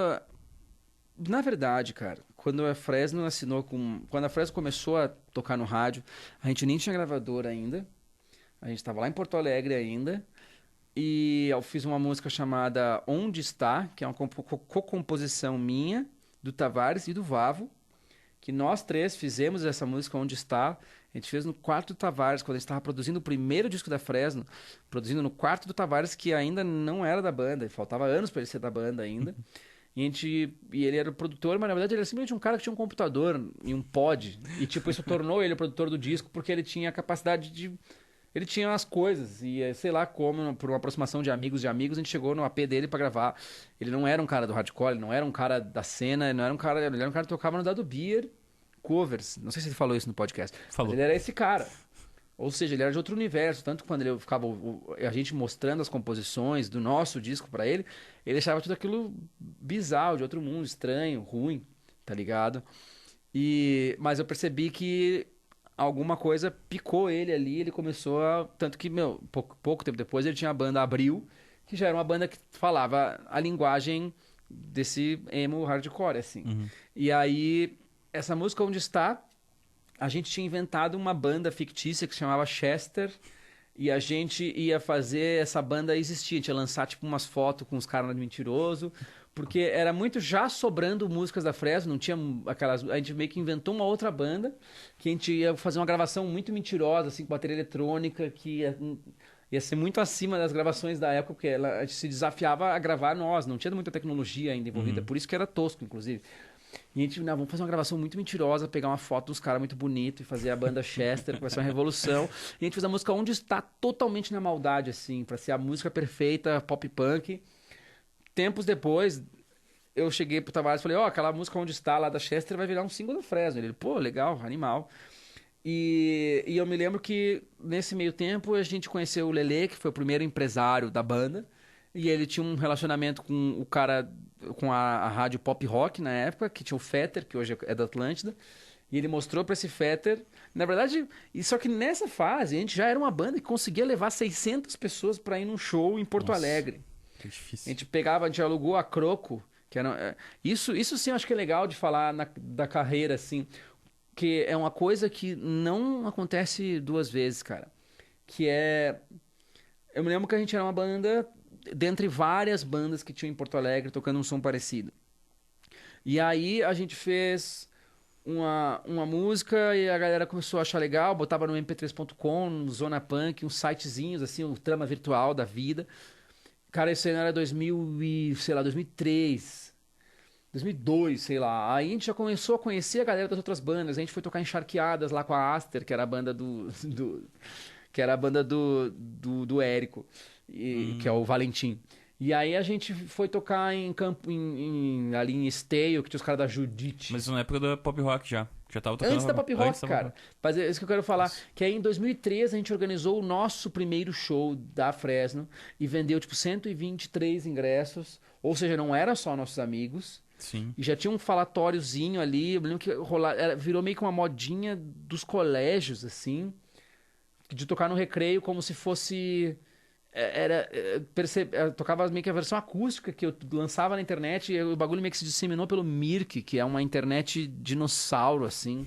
Na verdade, cara, quando a Fresno assinou com... Quando a Fresno começou a tocar no rádio, a gente nem tinha gravadora ainda. A gente estava lá em Porto Alegre ainda. E eu fiz uma música chamada Onde Está, que é uma co-composição minha, do Tavares e do Vavo, que nós três fizemos essa música Onde Está. A gente fez no quarto do Tavares, quando a gente estava produzindo o primeiro disco da Fresno, produzindo no quarto do Tavares, que ainda não era da banda, faltava anos para ele ser da banda ainda. E ele era o produtor, mas na verdade ele era simplesmente um cara que tinha um computador e um pod. E tipo, isso tornou ele o produtor do disco, porque ele tinha a capacidade de... Ele tinha as coisas, e sei lá como, por uma aproximação de amigos, a gente chegou no AP dele pra gravar. Ele não era um cara do hardcore, ele não era um cara da cena, ele era um cara que tocava no Dado Beer covers. Não sei se ele falou isso no podcast. Falou. Mas ele era esse cara. Ou seja, ele era de outro universo. Tanto que quando ele ficava a gente mostrando as composições do nosso disco pra ele, ele achava tudo aquilo bizarro, de outro mundo, estranho, ruim, tá ligado? Mas eu percebi que alguma coisa picou ele ali, ele começou a... Tanto que, pouco tempo depois ele tinha a banda Abril, que já era uma banda que falava a linguagem desse emo hardcore, assim. E aí, essa música Onde Está, a gente tinha inventado uma banda fictícia que se chamava Chester, e a gente ia fazer essa banda existir. A gente ia lançar, tipo, umas fotos com os caras mentiroso, porque era muito já sobrando músicas da Fresno, não tinha aquelas... A gente meio que inventou uma outra banda, que a gente ia fazer uma gravação muito mentirosa, assim, com bateria eletrônica, que ia ser muito acima das gravações da época, porque a gente se desafiava a gravar nós, não tinha muita tecnologia ainda envolvida, por isso que era tosco, inclusive. E a gente, vamos fazer uma gravação muito mentirosa, pegar uma foto dos caras muito bonito e fazer a banda Chester, que vai ser uma revolução. E a gente fez a música Onde Está, totalmente na maldade, assim, pra ser a música perfeita, pop punk. Tempos depois, eu cheguei pro Tavares e falei, aquela música Onde Está, lá da Chester, vai virar um single da Fresno. Ele, pô, legal, animal. E eu me lembro que, nesse meio tempo, a gente conheceu o Lelê, que foi o primeiro empresário da banda. E ele tinha um relacionamento com o cara, com a rádio pop rock na época, que tinha o Fetter, que hoje é da Atlântida. E ele mostrou pra esse Fetter. Na verdade, só que nessa fase, a gente já era uma banda que conseguia levar 600 pessoas pra ir num show em Porto Alegre. Que A difícil. gente pegava, a gente alugou a Croco, que era... Isso sim eu acho que é legal de falar da carreira, assim. Que é uma coisa que não acontece duas vezes, cara. Que é... Eu me lembro que a gente era uma banda, dentre várias bandas que tinham em Porto Alegre, tocando um som parecido. E aí a gente fez uma música e a galera começou a achar legal, botava no mp3.com, no Zona Punk, uns sitezinhos, assim, o trama virtual da vida. Cara, isso aí não era 2000 e, sei lá, 2003, 2002, sei lá. Aí a gente já começou a conhecer a galera das outras bandas. A gente foi tocar Encharqueadas lá com a Aster, que era a banda que era a banda do Érico, que é o Valentim. E aí a gente foi tocar em campo, ali em Esteio, que tinha os caras da Judite. Mas na época da pop rock já. Já tava tocando Antes da pop rock, antes da cara. Mas é isso que eu quero falar. Que aí em 2013 a gente organizou o nosso primeiro show da Fresno e vendeu tipo 123 ingressos. Ou seja, não era só nossos amigos. Sim. E já tinha um falatóriozinho ali. Eu me lembro que virou meio que uma modinha dos colégios, assim. De tocar no recreio como se fosse... tocava meio que a versão acústica que eu lançava na internet e o bagulho meio que se disseminou pelo Mirk, que é uma internet dinossauro, assim.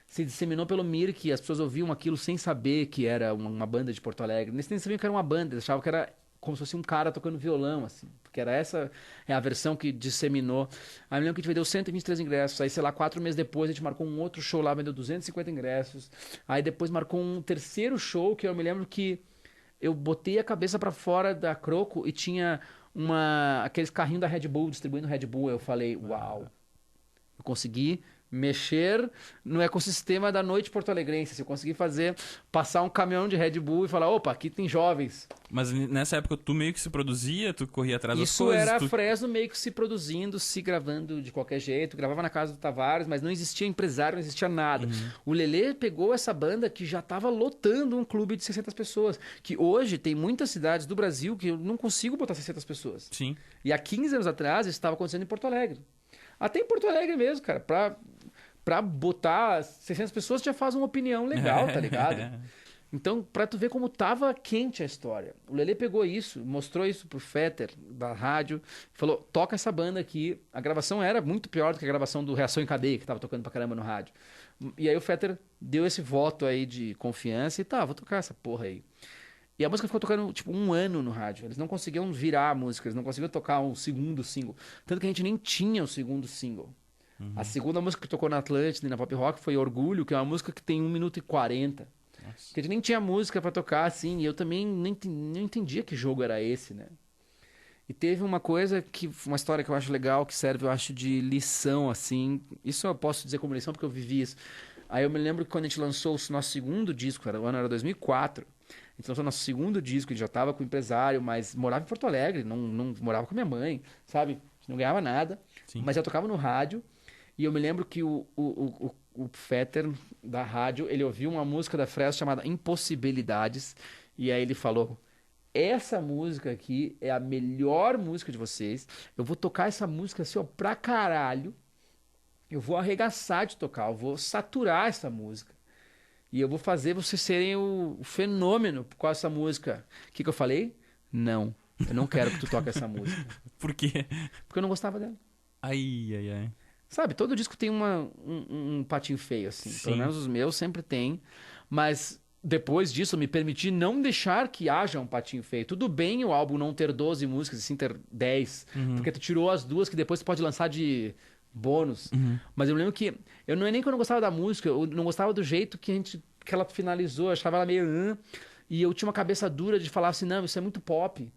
Se disseminou pelo Mirk e as pessoas ouviam aquilo sem saber que era uma banda de Porto Alegre. Eles nem sabiam que era uma banda, eles achavam que era como se fosse um cara tocando violão, assim. Porque era essa a versão que disseminou. Aí eu me lembro que a gente vendeu 123 ingressos. Aí, sei lá, 4 meses depois a gente marcou um outro show lá, vendeu 250 ingressos. Aí depois marcou um terceiro show que eu me lembro que eu botei a cabeça pra fora da Croco e tinha aqueles carrinhos da Red Bull, distribuindo Red Bull. Eu falei, uau, eu consegui mexer no ecossistema da noite porto-alegrense. Eu consegui passar um caminhão de Red Bull e falar, opa, aqui tem jovens. Mas nessa época tu meio que se produzia, tu corria atrás das Isso coisas. era a Fresno meio que se produzindo, se gravando de qualquer jeito. Gravava na casa do Tavares, mas não existia empresário, não existia nada. O Lelê pegou essa banda que já estava lotando um clube de 600 pessoas. Que hoje tem muitas cidades do Brasil que eu não consigo botar 600 pessoas. Sim. E há 15 anos atrás isso estava acontecendo em Porto Alegre. Até em Porto Alegre mesmo, cara. Pra botar 600 pessoas já faz uma opinião legal, tá ligado? Então, pra tu ver como tava quente a história. O Lelê pegou isso, mostrou isso pro Fetter, da rádio, falou, toca essa banda aqui. A gravação era muito pior do que a gravação do Reação em Cadeia, que tava tocando pra caramba no rádio. E aí o Fetter deu esse voto aí de confiança e tá, vou tocar essa porra aí. E a música ficou tocando, tipo, 1 ano no rádio. Eles não conseguiam virar a música, eles não conseguiam tocar um segundo single. Tanto que a gente nem tinha o segundo single. A segunda música que tocou na Atlântida e na Pop Rock foi Orgulho, que é uma música que tem 1 minuto e 40. Nossa. Que a gente nem tinha música pra tocar, assim, e eu também nem entendia que jogo era esse, né? E teve uma uma história que eu acho legal, que serve, eu acho, de lição, assim. Isso eu posso dizer como lição, porque eu vivi isso. Aí eu me lembro que quando a gente lançou o nosso segundo disco, o ano era 2004, a gente lançou o nosso segundo disco, a gente já tava com o empresário, mas morava em Porto Alegre, não morava com a minha mãe, sabe? A gente não ganhava nada, Sim. mas já tocava no rádio. E eu me lembro que o Fetter, da rádio, ele ouviu uma música da Fresno chamada Impossibilidades. E aí ele falou, essa música aqui é a melhor música de vocês. Eu vou tocar essa música assim, ó, pra caralho. Eu vou arregaçar de tocar, eu vou saturar essa música. E eu vou fazer vocês serem o fenômeno com essa música. O que eu falei? Não, eu não quero que tu toque essa música. Por quê? Porque eu não gostava dela. Ai. Sabe, todo disco tem um patinho feio, assim. Sim. Pelo menos os meus sempre tem. Mas depois disso, eu me permiti não deixar que haja um patinho feio. Tudo bem o álbum não ter 12 músicas, e sim ter 10. Porque tu tirou as 2 que depois tu pode lançar de bônus. Mas eu lembro que... não é nem que eu não gostava da música, eu não gostava do jeito que ela finalizou. Eu achava ela meio... E eu tinha uma cabeça dura de falar assim, não, isso é muito pop.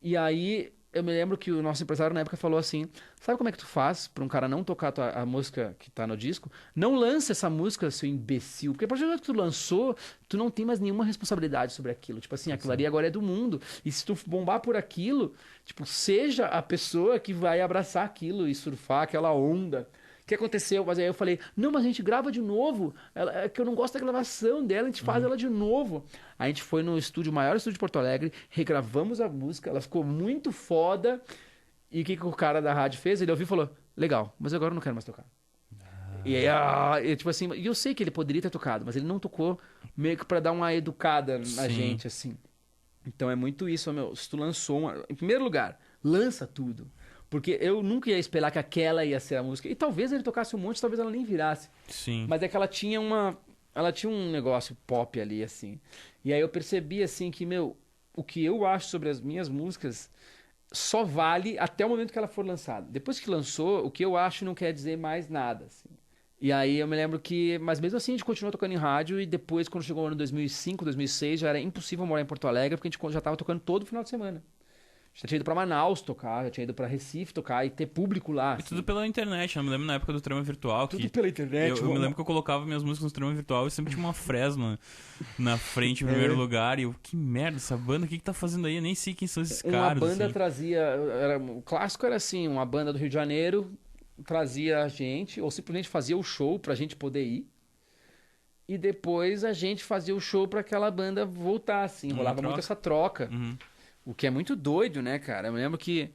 E aí... Eu me lembro que o nosso empresário na época falou assim, sabe como é que tu faz pra um cara não tocar a música que tá no disco? Não lance essa música, seu imbecil. Porque a partir do momento que tu lançou, tu não tem mais nenhuma responsabilidade sobre aquilo. Tipo assim, aquilo ali agora é do mundo. E se tu bombar por aquilo, tipo, seja a pessoa que vai abraçar aquilo e surfar aquela onda. O que aconteceu? Mas aí eu falei, não, mas a gente grava de novo. É que eu não gosto da gravação dela, a gente faz ela de novo. Aí a gente foi no maior estúdio de Porto Alegre, regravamos a música, ela ficou muito foda. E o que o cara da rádio fez? Ele ouviu e falou, legal, mas agora eu não quero mais tocar. E aí, tipo assim, e eu sei que ele poderia ter tocado, mas ele não tocou meio que pra dar uma educada na gente, assim. Então é muito isso, meu. Se tu lançou em primeiro lugar, lança tudo. Porque eu nunca ia esperar que aquela ia ser a música. E talvez ele tocasse um monte, talvez ela nem virasse. Sim. Mas é que ela tinha um negócio pop ali, assim. E aí eu percebi, assim, que, meu, o que eu acho sobre as minhas músicas só vale até o momento que ela for lançada. Depois que lançou, o que eu acho não quer dizer mais nada, assim. E aí eu me lembro que... Mas mesmo assim a gente continuou tocando em rádio e depois, quando chegou o ano 2005, 2006, já era impossível morar em Porto Alegre porque a gente já estava tocando todo final de semana. Já tinha ido pra Manaus tocar, já tinha ido pra Recife tocar e ter público lá. E Assim. tudo pela internet, eu me lembro na época do Trama Virtual. Tudo pela internet. Eu me lembro que eu colocava minhas músicas no Trama Virtual e sempre tinha uma Fresno na frente em primeiro lugar. E eu, que merda, essa banda, o que tá fazendo aí? Eu nem sei quem são esses caras. Uma banda assim. trazia... o clássico era assim, uma banda do Rio de Janeiro trazia a gente, ou simplesmente fazia o show pra gente poder ir. E depois a gente fazia o show pra aquela banda voltar, assim. Rolava muito essa troca. Uhum. O que é muito doido, né, cara? Eu me lembro que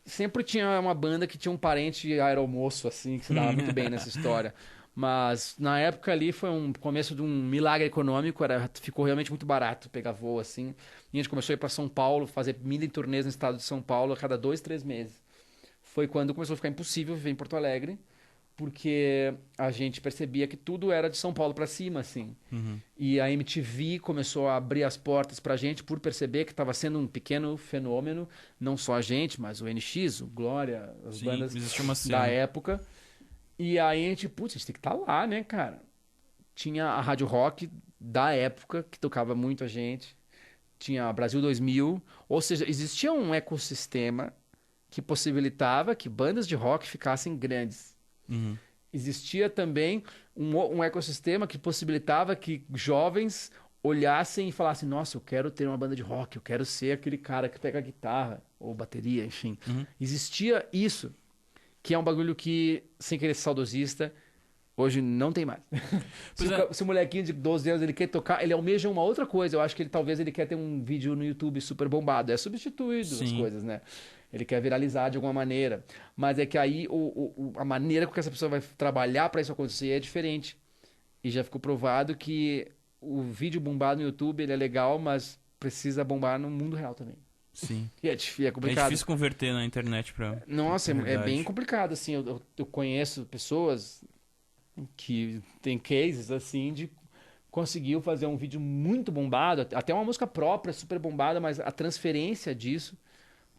sempre tinha uma banda que tinha um parente aeromoço, assim, que se dava muito bem nessa história. Mas na época ali foi um começo de um milagre econômico, ficou realmente muito barato pegar voo, assim. E a gente começou a ir pra São Paulo, fazer mini turnês no estado de São Paulo a cada 2, 3 meses. Foi quando começou a ficar impossível viver em Porto Alegre, porque a gente percebia que tudo era de São Paulo pra cima, assim. Uhum. E a MTV começou a abrir as portas pra gente por perceber que estava sendo um pequeno fenômeno, não só a gente, mas o NX, o Glória, as Sim, bandas existia uma cena. da época. E aí a gente, putz, a gente tem que estar lá, né, cara? Tinha a Rádio Rock da época, que tocava muito a gente. Tinha a Brasil 2000. Ou seja, existia um ecossistema que possibilitava que bandas de rock ficassem grandes. Uhum. Existia também um ecossistema que possibilitava que jovens olhassem e falassem: nossa, eu quero ter uma banda de rock, eu quero ser aquele cara que pega guitarra ou bateria, enfim. Uhum. Existia isso, que é um bagulho que, sem querer ser saudosista, hoje não tem mais. Se o molequinho de 12 anos ele quer tocar, ele almeja uma outra coisa. Eu acho que talvez ele quer ter um vídeo no YouTube super bombado. É substituído as coisas, né? Ele quer viralizar de alguma maneira. Mas é que aí a maneira com que essa pessoa vai trabalhar para isso acontecer é diferente. E já ficou provado que o vídeo bombado no YouTube ele é legal, mas precisa bombar no mundo real também. Sim. E é complicado. É difícil converter na internet pra... Nossa, é bem complicado, assim. Eu conheço pessoas que tem cases, assim, de conseguiu fazer um vídeo muito bombado, até uma música própria, super bombada, mas a transferência disso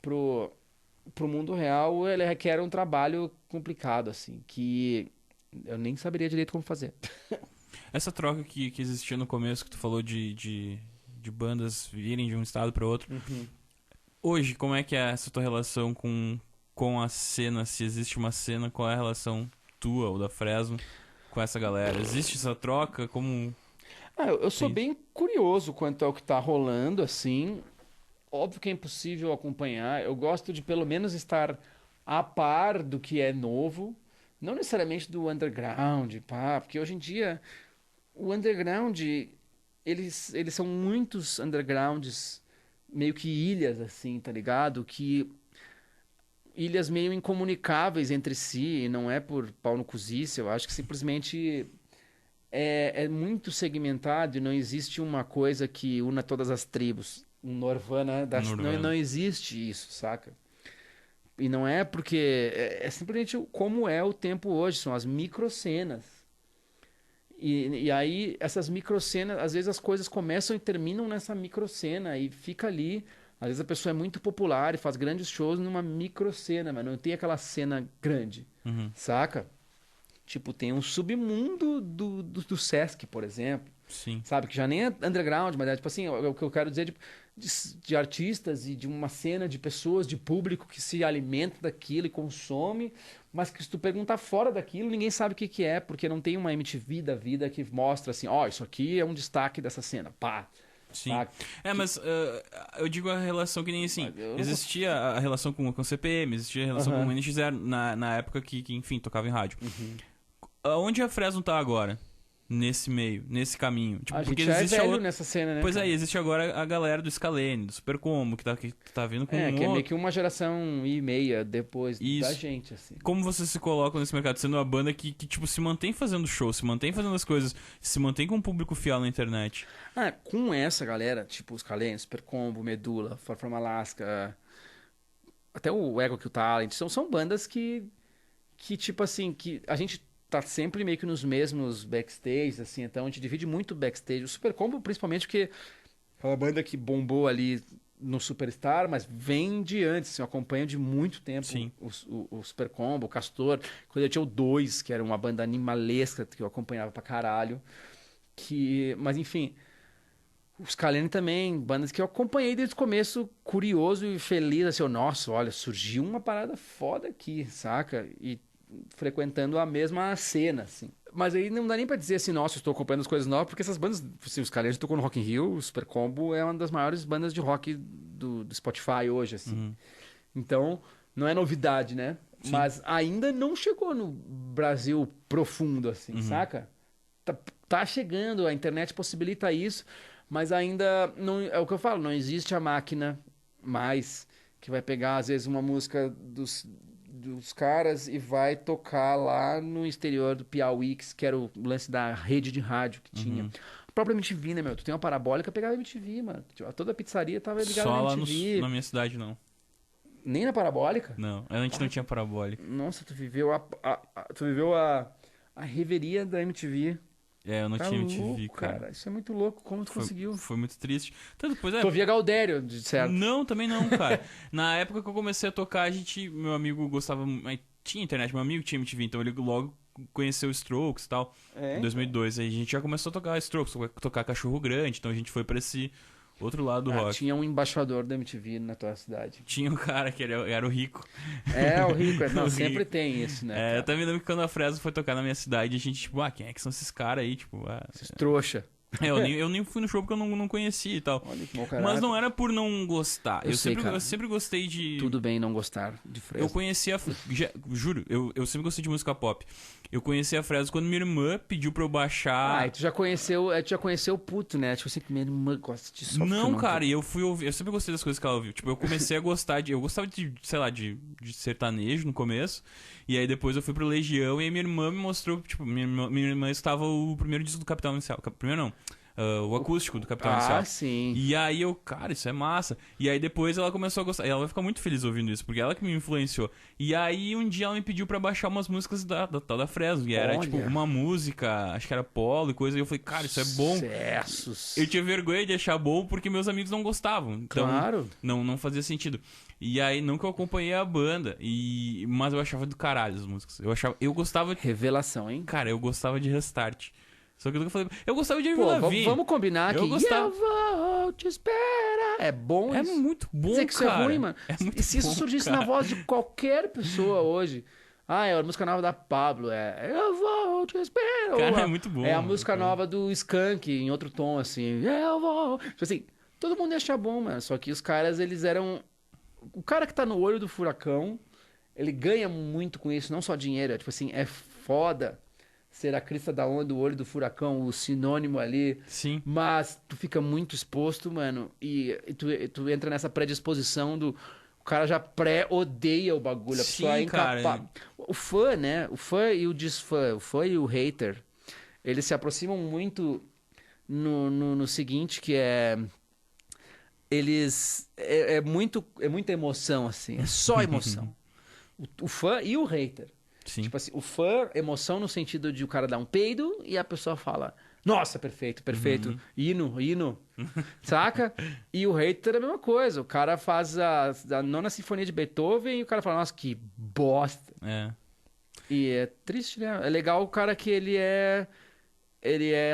pro mundo real, ele requer um trabalho complicado, assim, que eu nem saberia direito como fazer. Essa troca que existia no começo, que tu falou de bandas virem de um estado para outro. Uhum. Hoje, como é que é essa tua relação com a cena? Se existe uma cena, qual é a relação tua ou da Fresno com essa galera? Existe essa troca? Como... Eu sou bem curioso quanto ao que tá rolando, assim. Óbvio que é impossível acompanhar. Eu gosto de pelo menos estar a par do que é novo. Não necessariamente do underground, pá, porque hoje em dia o underground, eles são muitos undergrounds, meio que ilhas, assim, tá ligado? Que ilhas meio incomunicáveis entre si, e não é por pau no cozice, eu acho que simplesmente é muito segmentado e não existe uma coisa que una todas as tribos. Um Nirvana, não existe isso, saca? E não é porque... É simplesmente como é o tempo hoje, são as microcenas. E aí, essas microcenas, às vezes as coisas começam e terminam nessa microcena e fica ali. Às vezes a pessoa é muito popular e faz grandes shows numa microcena, mas não tem aquela cena grande, saca? Tipo, tem um submundo do Sesc, por exemplo. Sim. Sabe? Que já nem é underground, mas é tipo assim, o que eu quero dizer de artistas e de uma cena de pessoas, de público que se alimenta daquilo e consome, mas que se tu perguntar fora daquilo, ninguém sabe o que é, porque não tem uma MTV da vida que mostra assim, isso aqui é um destaque dessa cena, pá. Sim. Saca? Mas eu digo a relação que nem assim. Existia a relação com o CPM, existia a relação com o NX0 na época que, enfim, tocava em rádio. Onde a Fresno tá agora? nesse meio, nesse caminho. Tipo, A porque gente já é existe velho nessa cena, né? Pois cara? é, existe agora a galera do Scalene, do Super Combo, que tá vindo com É, um que é meio outro. que uma geração e meia depois da Isso. gente, assim. Como você se coloca nesse mercado, sendo uma banda que, tipo, se mantém fazendo show, se mantém fazendo as coisas, se mantém com um público fiel na internet. Ah, com essa galera, tipo os Scalene, Super Combo, Medula, Far From Alaska, até o Ego Kill Talent, são bandas que, tipo assim, que a gente tá sempre meio que nos mesmos backstage, assim, então a gente divide muito backstage. O Super Combo, principalmente, porque é uma banda que bombou ali no Superstar, mas vem de antes, assim, eu acompanho de muito tempo Sim. o Super Combo, o Castor, quando eu tinha o 2, que era uma banda animalesca que eu acompanhava pra caralho, mas enfim, os Scalene também, bandas que eu acompanhei desde o começo, curioso e feliz, assim, nossa, olha, surgiu uma parada foda aqui, saca? E frequentando a mesma cena, assim. Mas aí não dá nem pra dizer assim, nossa, eu estou acompanhando as coisas novas, porque essas bandas, assim, os Scalene tocou no Rock in Rio, o Super Combo é uma das maiores bandas de rock do Spotify hoje, assim. Uhum. Então, não é novidade, né? Sim. Mas ainda não chegou no Brasil profundo, assim, saca? Tá chegando, a internet possibilita isso, mas ainda não, é o que eu falo, não existe a máquina mais que vai pegar, às vezes, uma música dos caras e vai tocar lá no exterior do Piauí, que era o lance da rede de rádio que tinha. A própria MTV, né, meu? Tu tem uma parabólica, pegava MTV, mano. Tipo, toda a pizzaria tava ligada Só na lá MTV. na minha cidade, não. Nem na parabólica? Não, a gente não tinha parabólica. Nossa, tu viveu a reveria da MTV. É, eu não Tá tinha MTV, louco, cara. Isso é muito louco. Como tu conseguiu? Foi muito triste. Então, depois, Tu via Gaudério, de certo. Não, também não, cara. Na época que eu comecei a tocar, meu amigo gostava, tinha internet, meu amigo tinha MTV, então ele logo conheceu o Strokes e tal, em 2002. Aí a gente já começou a tocar Strokes, tocar Cachorro Grande, então a gente foi pra esse outro lado do rock. Tinha um embaixador da MTV na tua cidade. Tinha um cara que era o Rico. É, o Rico. Não, O sempre Rico. tem isso, né? É, eu cara? também lembro que quando a Fresno foi tocar na minha cidade, a gente, tipo, quem é que são esses caras aí? Tipo, Esses trouxa. eu nem fui no show porque eu não conhecia e tal. Olha que mau caráter. Mas não era por não gostar. Eu sei, cara. Eu sempre gostei de... Tudo bem não gostar de Fresno. Eu conheci juro, eu sempre gostei de música pop. Eu conheci a Fresno quando minha irmã pediu pra eu baixar. E tu já conheceu o puto, né? Tipo assim, que minha irmã gosta de só Não, cara, e eu fui ouvir. Eu sempre gostei das coisas que ela ouviu. Tipo, eu comecei a gostar de. Eu gostava de, sei lá, de sertanejo no começo. E aí depois eu fui pro Legião e aí minha irmã me mostrou. Tipo, minha irmã estava o primeiro disco do Capital Inicial. Primeiro não. O acústico do Capital Inicial. Sim. E aí eu, cara, isso é massa. E aí depois ela começou a gostar. E ela vai ficar muito feliz ouvindo isso, porque ela que me influenciou. E aí um dia ela me pediu pra baixar umas músicas da tal da Fresno. E era tipo uma música, acho que era Polo e coisa. E eu falei, cara, isso é bom. Sucessos. Eu tinha vergonha de achar bom porque meus amigos não gostavam. Então Claro. não fazia sentido. E aí nunca eu acompanhei a banda. Mas eu achava do caralho as músicas. Eu gostava. Revelação, hein? Cara, eu gostava de Restart. Só que eu nunca falei. Eu gostava de Pô, Avril Lavigne. vamos combinar Eu que gostava. eu vou te esperar. É bom É isso. muito bom, Dizer que isso cara. é ruim, mano. É muito E se isso bom, surgisse cara. na voz de qualquer pessoa hoje? É a música nova da Pablo, eu vou te esperar. Cara, é muito bom. É a música nova do Skank, em outro tom, assim, eu vou... Tipo assim, todo mundo ia achar bom, mano. Só que os caras, eles eram... O cara que tá no olho do furacão, ele ganha muito com isso, não só dinheiro. É, tipo assim, é foda ser a crista da onda, o olho do furacão, o sinônimo ali. Sim. Mas tu fica muito exposto, mano, e tu entra nessa predisposição do... O cara já pré-odeia o bagulho, a Sim, pessoa é incapaz. cara. O fã, né? O fã e o desfã, o fã e o hater, eles se aproximam muito no seguinte, que é... Eles... É muita emoção, assim. É só emoção. O fã e o hater. Sim. Tipo assim, o fã, emoção no sentido de o cara dar um peido e a pessoa fala, nossa, perfeito, perfeito, hino, saca? E o hater é a mesma coisa, o cara faz a nona sinfonia de Beethoven e o cara fala, nossa, que bosta. É. E é triste, né? É legal o cara que ele é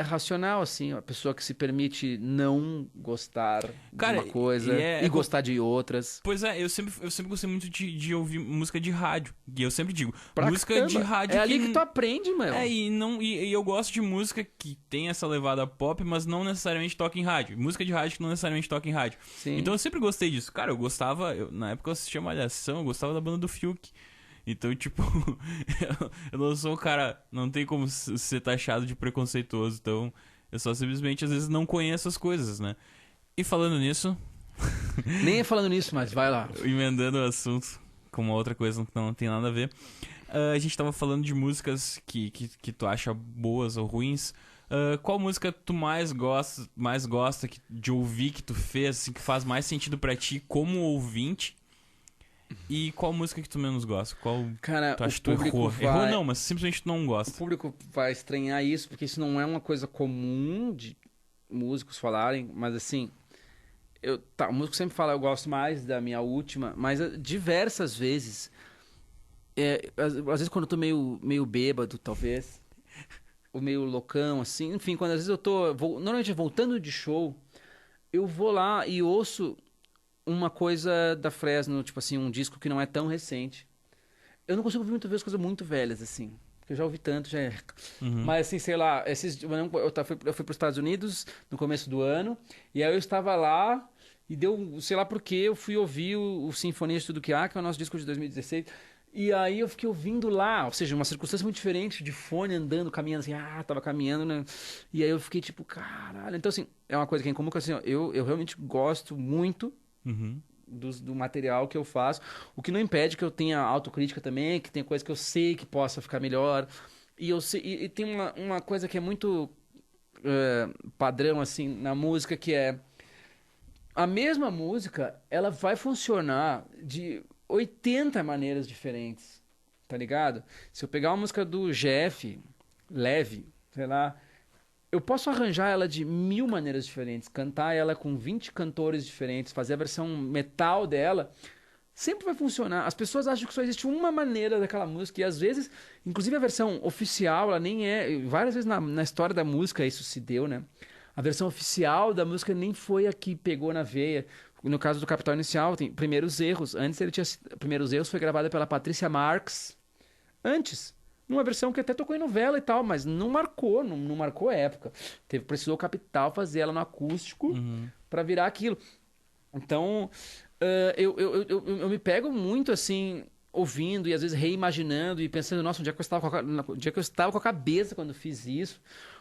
racional, assim, a pessoa que se permite não gostar Cara, de uma coisa e gostar de outras. Pois é, eu sempre gostei muito de ouvir música de rádio. E eu sempre digo, Pra música caramba. de rádio É ali que tu aprende, mano. E eu gosto de música que tem essa levada pop, mas não necessariamente toca em rádio. Música de rádio que não necessariamente toca em rádio. Sim. Então eu sempre gostei disso. Cara, na época eu assistia Malhação, eu gostava da banda do Fiuk. Então, tipo, eu não sou um cara... Não tem como ser taxado de preconceituoso. Então, eu só simplesmente, às vezes, não conheço as coisas, né? E falando nisso... Nem é falando nisso, mas vai lá. Emendando o assunto com uma outra coisa que não tem nada a ver. A gente tava falando de músicas que tu acha boas ou ruins. Qual música tu mais gosta de ouvir, que tu fez, assim, que faz mais sentido pra ti como ouvinte? E qual música que tu menos gosta? Qual Cara, tu acha que o tu errou? público Errou vai... não, mas simplesmente tu não O gosta. público vai estranhar isso, porque isso não é uma coisa comum de músicos falarem, mas assim, o músico sempre fala, eu gosto mais da minha última, mas diversas vezes, às vezes quando eu tô meio bêbado, talvez, ou meio loucão, assim, enfim, quando às vezes eu tô, normalmente voltando de show, eu vou lá e ouço uma coisa da Fresno, tipo assim, um disco que não é tão recente. Eu não consigo ouvir muitas vezes coisas muito velhas, assim. Porque eu já ouvi tanto, já é. Uhum. Mas, assim, sei lá, eu fui para os Estados Unidos no começo do ano, e aí eu estava lá, e deu, sei lá por que, eu fui ouvir o Sinfonia de Tudo Que Há, que é o nosso disco de 2016, e aí eu fiquei ouvindo lá, ou seja, uma circunstância muito diferente, de fone, andando, caminhando, assim, tava caminhando, né? E aí eu fiquei tipo, caralho. Então, assim, é uma coisa que é incomum, que assim, ó, eu realmente gosto muito Uhum. do material que eu faço, o que não impede que eu tenha autocrítica também, que tem coisa que eu sei que possa ficar melhor, e eu sei, e tem uma coisa que é muito padrão assim na música, que é a mesma música, ela vai funcionar de 80 maneiras diferentes, tá ligado? Se eu pegar uma música do Jeff, leve, sei lá, eu posso arranjar ela de 1000 maneiras diferentes, cantar ela com 20 cantores diferentes, fazer a versão metal dela, sempre vai funcionar. As pessoas acham que só existe uma maneira daquela música, e às vezes, inclusive a versão oficial, ela nem é. Várias vezes na história da música isso se deu, né? A versão oficial da música nem foi a que pegou na veia. No caso do Capital Inicial, tem Primeiros Erros. Antes ele tinha. Primeiros Erros foi gravada pela Patrícia Marx. Antes. Numa versão que até tocou em novela e tal, mas não marcou, não marcou a época. Precisou o Capital fazer ela no acústico pra virar aquilo. Então, eu me pego muito assim, ouvindo e às vezes reimaginando e pensando, nossa, onde é que eu estava com a cabeça quando fiz isso?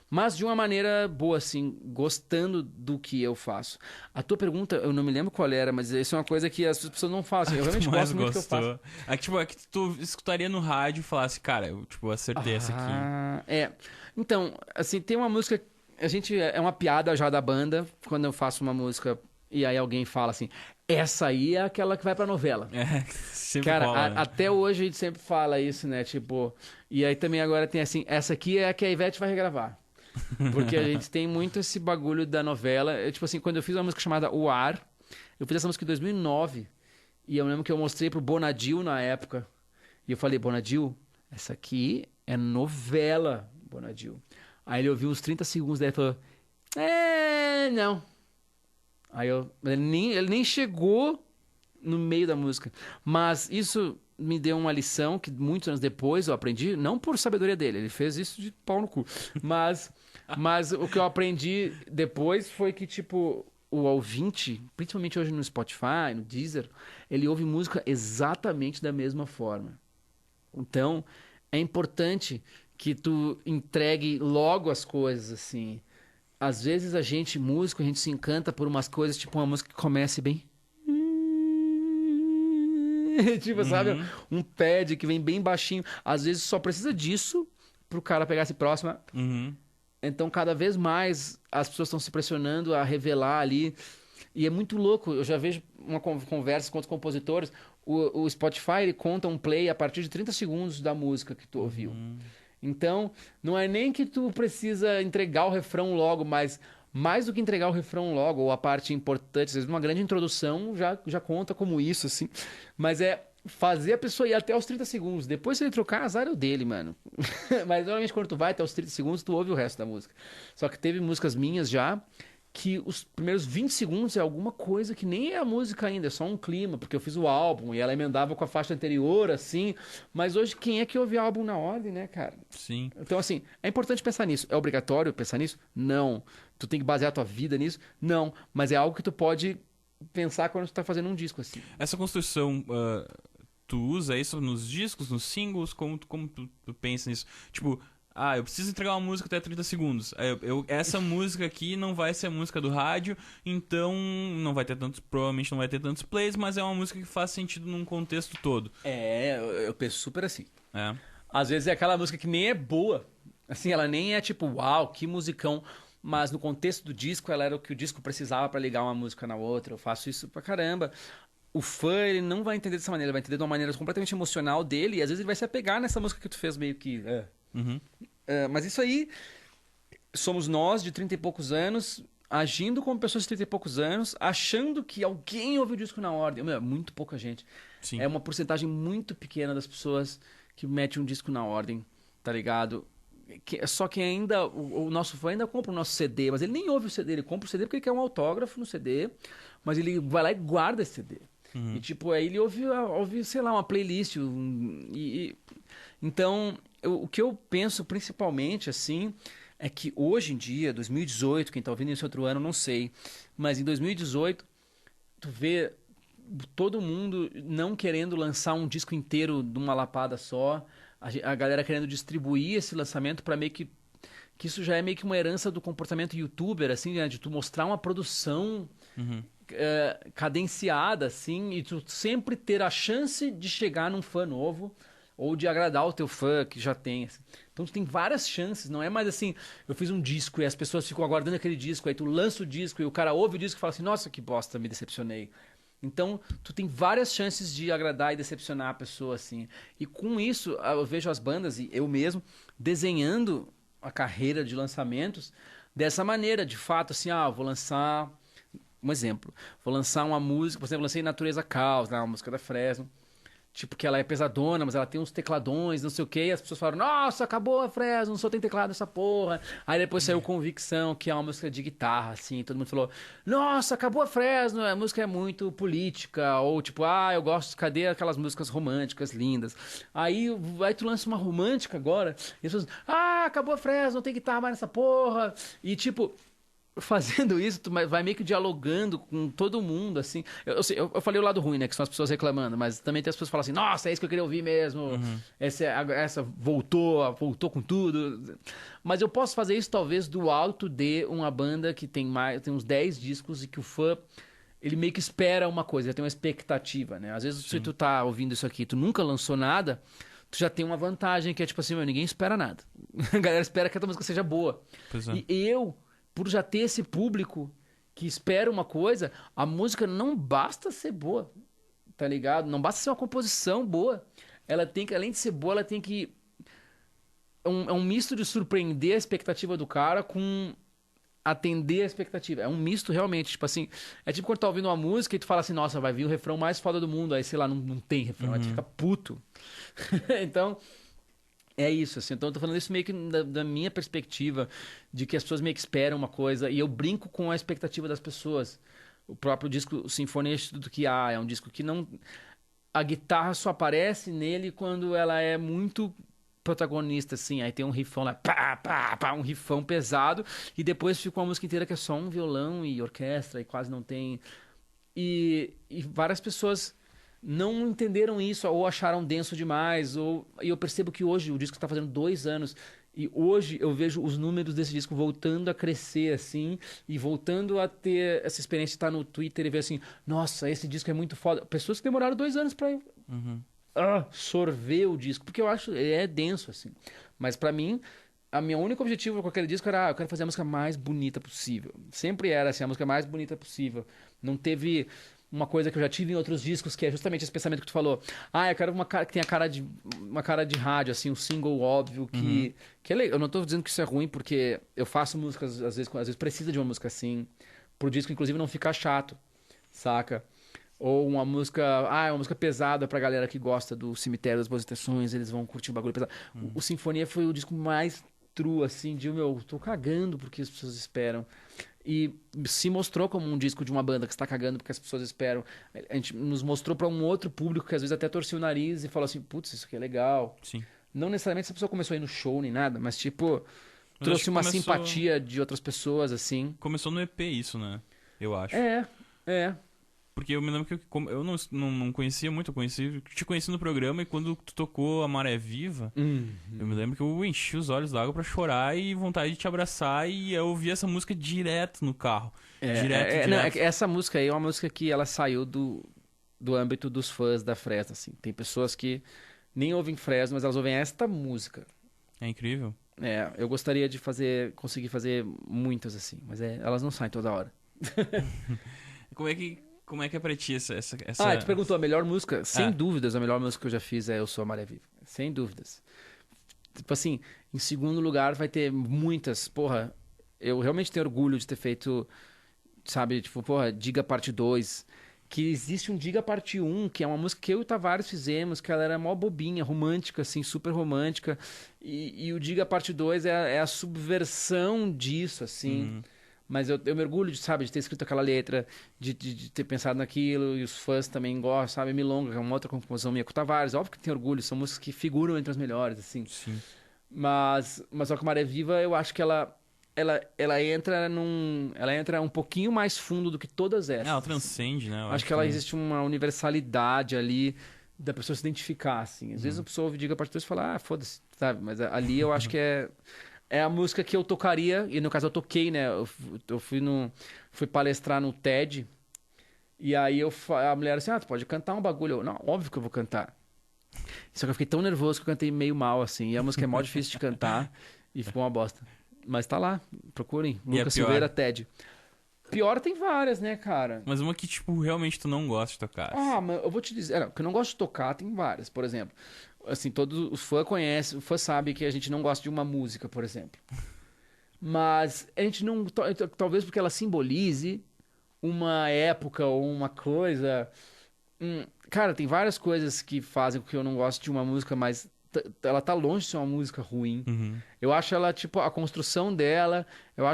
Mas de uma maneira boa, assim, gostando do que eu faço. A tua pergunta, eu não me lembro qual era, mas isso é uma coisa que as pessoas não fazem. Eu realmente gosto muito do que eu faço. É que tu escutaria no rádio e falasse, cara, eu tipo, acertei essa aqui. Então, assim, tem uma música. É uma piada já da banda, quando eu faço uma música e aí alguém fala assim, essa aí é aquela que vai pra novela. Sempre Cara, rola, né? até hoje a gente sempre fala isso, né? Tipo, e aí também agora tem assim, essa aqui é a que a Ivete vai regravar. Porque a gente tem muito esse bagulho da novela. Tipo assim, quando eu fiz uma música chamada O Ar, eu fiz essa música em 2009. E eu lembro que eu mostrei pro Bonadil na época. E eu falei, Bonadil, essa aqui é novela, Bonadil. Aí ele ouviu uns 30 segundos, daí ele falou, não. Aí ele nem chegou no meio da música. Mas isso me deu uma lição que muitos anos depois eu aprendi, não por sabedoria dele, ele fez isso de pau no cu. Mas o que eu aprendi depois foi que, tipo, o ouvinte, principalmente hoje no Spotify, no Deezer, ele ouve música exatamente da mesma forma. Então, é importante que tu entregue logo as coisas, assim. Às vezes músico, a gente se encanta por umas coisas, tipo uma música que comece bem... tipo, sabe? Um pad que vem bem baixinho. Às vezes só precisa disso pro cara pegar esse próximo. Então, cada vez mais as pessoas estão se pressionando a revelar ali. E é muito louco. Eu já vejo uma conversa com outros compositores. O Spotify, ele conta um play a partir de 30 segundos da música que tu ouviu. Então, não é nem que tu precisa entregar o refrão logo, mas mais do que entregar o refrão logo, ou a parte importante, às vezes uma grande introdução já conta como isso, assim. Mas é fazer a pessoa ir até os 30 segundos. Depois, se ele trocar, azar é o dele, mano. Mas normalmente quando tu vai até os 30 segundos, tu ouve o resto da música. Só que teve músicas minhas já que os primeiros 20 segundos é alguma coisa que nem é a música ainda, é só um clima, porque eu fiz o álbum e ela emendava com a faixa anterior, assim. Mas hoje, quem é que ouve álbum na ordem, né, cara? Sim. Então, assim, é importante pensar nisso. É obrigatório pensar nisso? Não. Tu tem que basear a tua vida nisso? Não. Mas é algo que tu pode pensar quando tu tá fazendo um disco, assim. Essa construção Tu usa isso nos discos, nos singles? Como tu pensa nisso? Tipo, eu preciso entregar uma música até 30 segundos. Essa música aqui não vai ser a música do rádio, então não vai ter tantos, provavelmente não vai ter tantos plays, mas é uma música que faz sentido num contexto todo. Eu penso super assim. É. Às vezes é aquela música que nem é boa. Assim, ela nem é tipo, uau, que musicão. Mas no contexto do disco, ela era o que o disco precisava pra ligar uma música na outra. Eu faço isso pra caramba. O fã, ele não vai entender dessa maneira. Ele vai entender de uma maneira completamente emocional dele. E às vezes ele vai se apegar nessa música que tu fez meio que... Uhum. Mas isso aí, somos nós de 30 e poucos anos, agindo como pessoas de 30 e poucos anos, achando que alguém ouve o disco na ordem. Muito pouca gente. Sim. É uma porcentagem muito pequena das pessoas que metem um disco na ordem, tá ligado? Só que ainda, o nosso fã ainda compra o nosso CD, mas ele nem ouve o CD, ele compra o CD porque ele quer um autógrafo no CD, mas ele vai lá e guarda esse CD. Uhum. E tipo, aí ele ouve, sei lá, uma playlist. Então, o que eu penso principalmente, assim, é que hoje em dia, 2018, quem tá ouvindo esse outro ano, não sei, mas em 2018, tu vê todo mundo não querendo lançar um disco inteiro de uma lapada só, a galera querendo distribuir esse lançamento para meio que isso já é meio que uma herança do comportamento youtuber, assim, né? De tu mostrar uma produção cadenciada, assim, e tu sempre ter a chance de chegar num fã novo ou de agradar o teu fã que já tem. Assim. Então tu tem várias chances, não é mais assim, eu fiz um disco e as pessoas ficam aguardando aquele disco, aí tu lança o disco e o cara ouve o disco e fala assim, nossa, que bosta, me decepcionei. Então, tu tem várias chances de agradar e decepcionar a pessoa, assim. E com isso, eu vejo as bandas, e eu mesmo, desenhando a carreira de lançamentos dessa maneira, de fato, assim, vou lançar... Um exemplo, vou lançar uma música, por exemplo, lancei Natureza Caos, né, uma música da Fresno, tipo que ela é pesadona, mas ela tem uns tecladões, não sei o quê, e as pessoas falaram, nossa, acabou a Fresno, não só tem teclado nessa porra. Aí depois saiu Convicção, que é uma música de guitarra, assim, todo mundo falou, nossa, acabou a Fresno, a música é muito política, ou tipo, eu gosto, cadê aquelas músicas românticas, lindas? Aí tu lança uma romântica agora, e as pessoas, acabou a Fresno, não tem guitarra mais nessa porra, e tipo... Fazendo isso, tu vai meio que dialogando com todo mundo, assim. Eu falei o lado ruim, né? Que são as pessoas reclamando, mas também tem as pessoas que falam assim, nossa, é isso que eu queria ouvir mesmo. Uhum. Essa voltou com tudo. Mas eu posso fazer isso, talvez, do alto de uma banda que tem uns 10 discos e que o fã, ele meio que espera uma coisa, ele tem uma expectativa, né? Às vezes, se tu tá ouvindo isso aqui, tu nunca lançou nada, tu já tem uma vantagem que é tipo assim, ninguém espera nada. A galera espera que a tua música seja boa. Pois é. E eu... por já ter esse público que espera uma coisa, a música não basta ser boa, tá ligado? Não basta ser uma composição boa. Ela tem que, além de ser boa, ela tem que... É um misto de surpreender a expectativa do cara com atender a expectativa. É um misto realmente, tipo assim... É tipo quando tu tá ouvindo uma música e tu fala assim, nossa, vai vir o refrão mais foda do mundo. Aí, sei lá, não tem refrão, aí tu fica puto. Então... É isso, assim. Então eu tô falando isso meio que da minha perspectiva, de que as pessoas meio que esperam uma coisa, e eu brinco com a expectativa das pessoas. O próprio disco Sinfonia do que é um disco que não... A guitarra só aparece nele quando ela é muito protagonista, assim. Aí tem um rifão lá, pá, pá, pá, um rifão pesado, e depois fica uma música inteira que é só um violão e orquestra, e quase não tem... E várias pessoas... não entenderam isso ou acharam denso demais. E eu percebo que hoje o disco está fazendo 2 anos e hoje eu vejo os números desse disco voltando a crescer assim e voltando a ter essa experiência de estar no Twitter e ver assim, nossa, esse disco é muito foda. Pessoas que demoraram 2 anos para sorver o disco, porque eu acho é denso assim. Mas para mim, a minha único objetivo com aquele disco era eu quero fazer a música mais bonita possível. Sempre era assim, a música mais bonita possível. Não teve uma coisa que eu já tive em outros discos, que é justamente esse pensamento que tu falou. Eu quero que tenha uma cara de rádio, assim, um single óbvio, que é legal. Eu não tô dizendo que isso é ruim, porque eu faço músicas, às vezes precisa de uma música assim, pro disco, inclusive, não ficar chato, saca? Ou uma música, é uma música pesada pra galera que gosta do Cemitério das Boas Intenções, eles vão curtir um bagulho pesado. O Sinfonia foi o disco mais true, assim, de tô cagando porque as pessoas esperam. E se mostrou como um disco de uma banda que está cagando porque as pessoas esperam. A gente nos mostrou para um outro público que às vezes até torcia o nariz e falou assim, putz, isso aqui é legal. Sim. Não necessariamente essa pessoa começou a ir no show nem nada, mas tipo, trouxe uma começou... simpatia de outras pessoas, assim. Começou no EP isso, né? Eu acho. É. Porque eu me lembro que eu não conhecia muito, eu te conheci no programa e quando tu tocou A Maré Viva, eu me lembro que eu enchi os olhos d'água pra chorar e vontade de te abraçar e eu ouvi essa música direto no carro. Direto. Não, essa música aí é uma música que ela saiu do âmbito dos fãs da Fresno, assim. Tem pessoas que nem ouvem Fresno, mas elas ouvem esta música. É incrível. Eu gostaria de conseguir fazer muitas, assim, mas elas não saem toda hora. Como é que é pra ti essa... Tu perguntou a melhor música? Sem dúvidas, a melhor música que eu já fiz é Eu Sou a Maré Viva. Sem dúvidas. Tipo assim, em segundo lugar vai ter muitas. Porra, eu realmente tenho orgulho de ter feito, sabe, tipo, porra, Diga Parte 2. Que existe um Diga Parte 1, que é uma música que eu e o Tavares fizemos, que ela era mó bobinha, romântica, assim, super romântica. E o Diga Parte 2 é a subversão disso, assim. Mas eu me orgulho de, sabe, de ter escrito aquela letra, de ter pensado naquilo, e os fãs também gostam, sabe? Milonga, que é uma outra composição minha com o Tavares. Óbvio que tem orgulho, são músicas que figuram entre as melhores, assim. Sim. Mas só que a Maré Viva, eu acho que ela entra um pouquinho mais fundo do que todas essas. Ela transcende, né? Acho que ela existe uma universalidade ali da pessoa se identificar, assim. Às vezes a pessoa ouve Diga Parte 2 e fala, foda-se, sabe? Mas ali eu acho que é a música que eu tocaria, e no caso eu toquei, né? Eu fui palestrar no TED, e aí a mulher assim, tu pode cantar um bagulho. Eu, não, óbvio que eu vou cantar. Só que eu fiquei tão nervoso que eu cantei meio mal, assim. E a música é mó difícil de cantar, e ficou uma bosta. Mas tá lá, procurem. Lucas Silveira, TED. Pior tem várias, né, cara? Mas uma que, tipo, realmente tu não gosta de tocar. Mas eu vou te dizer, que eu não gosto de tocar tem várias. Por exemplo, assim, todos os fãs conhecem, o fã sabe que a gente não gosta de uma música, por exemplo. Mas a gente não... Talvez porque ela simbolize uma época ou uma coisa... Cara, tem várias coisas que fazem com que eu não goste de uma música, mas ela tá longe de ser uma música ruim. Eu acho ela, tipo, a construção dela, eu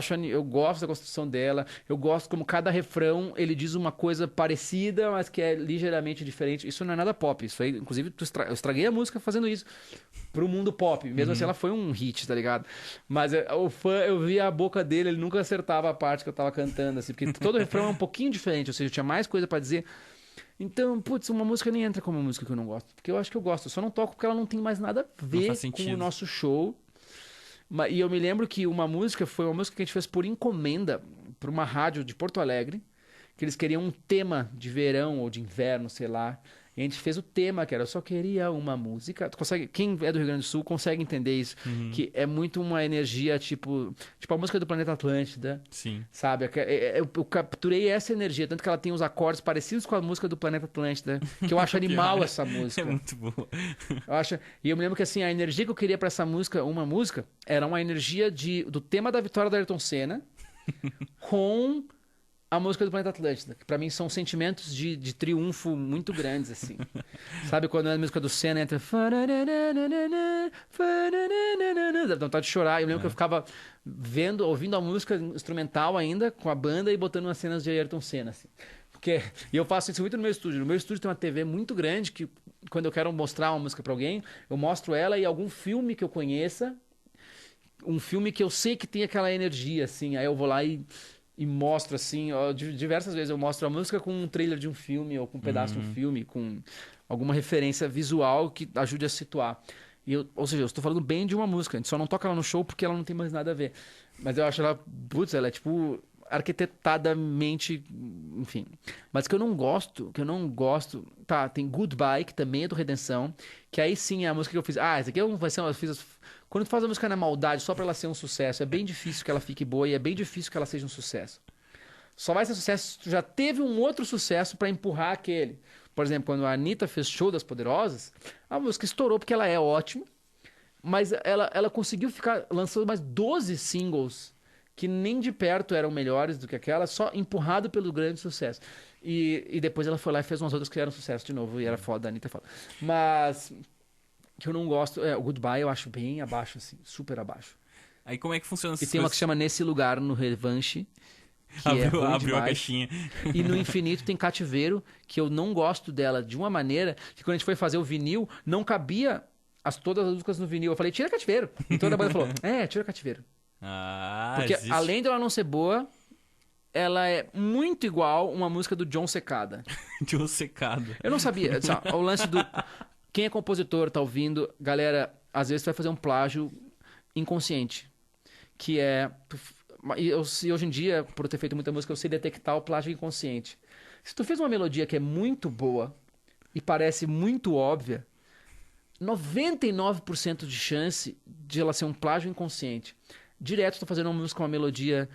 gosto da construção dela, eu gosto como cada refrão, ele diz uma coisa parecida, mas que é ligeiramente diferente. Isso não é nada pop, isso aí, inclusive, eu estraguei a música fazendo isso pro mundo pop, mesmo assim ela foi um hit, tá ligado? Mas o fã, eu via a boca dele, ele nunca acertava a parte que eu tava cantando, assim, porque todo refrão é um pouquinho diferente, ou seja, tinha mais coisa pra dizer. Então, putz, uma música nem entra como uma música que eu não gosto. Porque eu acho que eu gosto. Eu só não toco porque ela não tem mais nada a ver com o nosso show. E eu me lembro que uma música foi uma música que a gente fez por encomenda para uma rádio de Porto Alegre. Que eles queriam um tema de verão ou de inverno, sei lá. E a gente fez o tema, que era Eu Só Queria Uma Música. Quem é do Rio Grande do Sul consegue entender isso. Que é muito uma energia, tipo a música do Planeta Atlântida. Sim. Sabe? Eu capturei essa energia, tanto que ela tem os acordes parecidos com a música do Planeta Atlântida, que eu acho animal essa música. É muito boa. E eu me lembro que assim, a energia que eu queria pra essa música, era uma energia do tema da vitória da Ayrton Senna com a música do Planeta Atlântida, que pra mim são sentimentos de triunfo muito grandes, assim. Sabe quando a música do Senna entra... Dá vontade de chorar. Eu lembro que eu ficava ouvindo a música instrumental ainda, com a banda, e botando umas cenas de Ayrton Senna, assim. E eu faço isso muito no meu estúdio. No meu estúdio tem uma TV muito grande, que quando eu quero mostrar uma música pra alguém, eu mostro ela e algum filme que eu conheça, um filme que eu sei que tem aquela energia, assim. Aí eu vou lá e mostro, assim, diversas vezes eu mostro a música com um trailer de um filme ou com um pedaço de um filme, com alguma referência visual que ajude a situar. Ou seja, eu estou falando bem de uma música, a gente só não toca ela no show porque ela não tem mais nada a ver. Mas eu acho ela, ela é tipo arquitetadamente, enfim. Mas que eu não gosto, tem Goodbye, que também é do Redenção, que aí sim é a música que eu fiz. Essa aqui vai ser uma... Quando tu faz a música na maldade só pra ela ser um sucesso, é bem difícil que ela fique boa e é bem difícil que ela seja um sucesso. Só vai ser sucesso se tu já teve um outro sucesso pra empurrar aquele. Por exemplo, quando a Anitta fez Show das Poderosas, a música estourou porque ela é ótima, mas ela conseguiu ficar lançando mais 12 singles que nem de perto eram melhores do que aquela, só empurrado pelo grande sucesso. E depois ela foi lá e fez umas outras que eram sucesso de novo, e era foda, a Anitta é foda. Mas que eu não gosto, o Goodbye eu acho bem abaixo, assim, super abaixo. Aí como é que funciona E tem uma que se chama Nesse Lugar, no Revanche, que abriu a caixinha. E no Infinito tem Cativeiro, que eu não gosto dela de uma maneira que quando a gente foi fazer o vinil, não cabia todas as músicas no vinil. Eu falei, tira Cativeiro. E toda a banda falou, tira Cativeiro. Porque além dela não ser boa, ela é muito igual uma música do John Secada. John Secada. Eu não sabia. O lance do... Quem é compositor, tá ouvindo, galera, às vezes tu vai fazer um plágio inconsciente. Que é... E hoje em dia, por ter feito muita música, eu sei detectar o plágio inconsciente. Se tu fez uma melodia que é muito boa e parece muito óbvia, 99% de chance de ela ser um plágio inconsciente. Direto, tô fazendo uma música com uma melodia...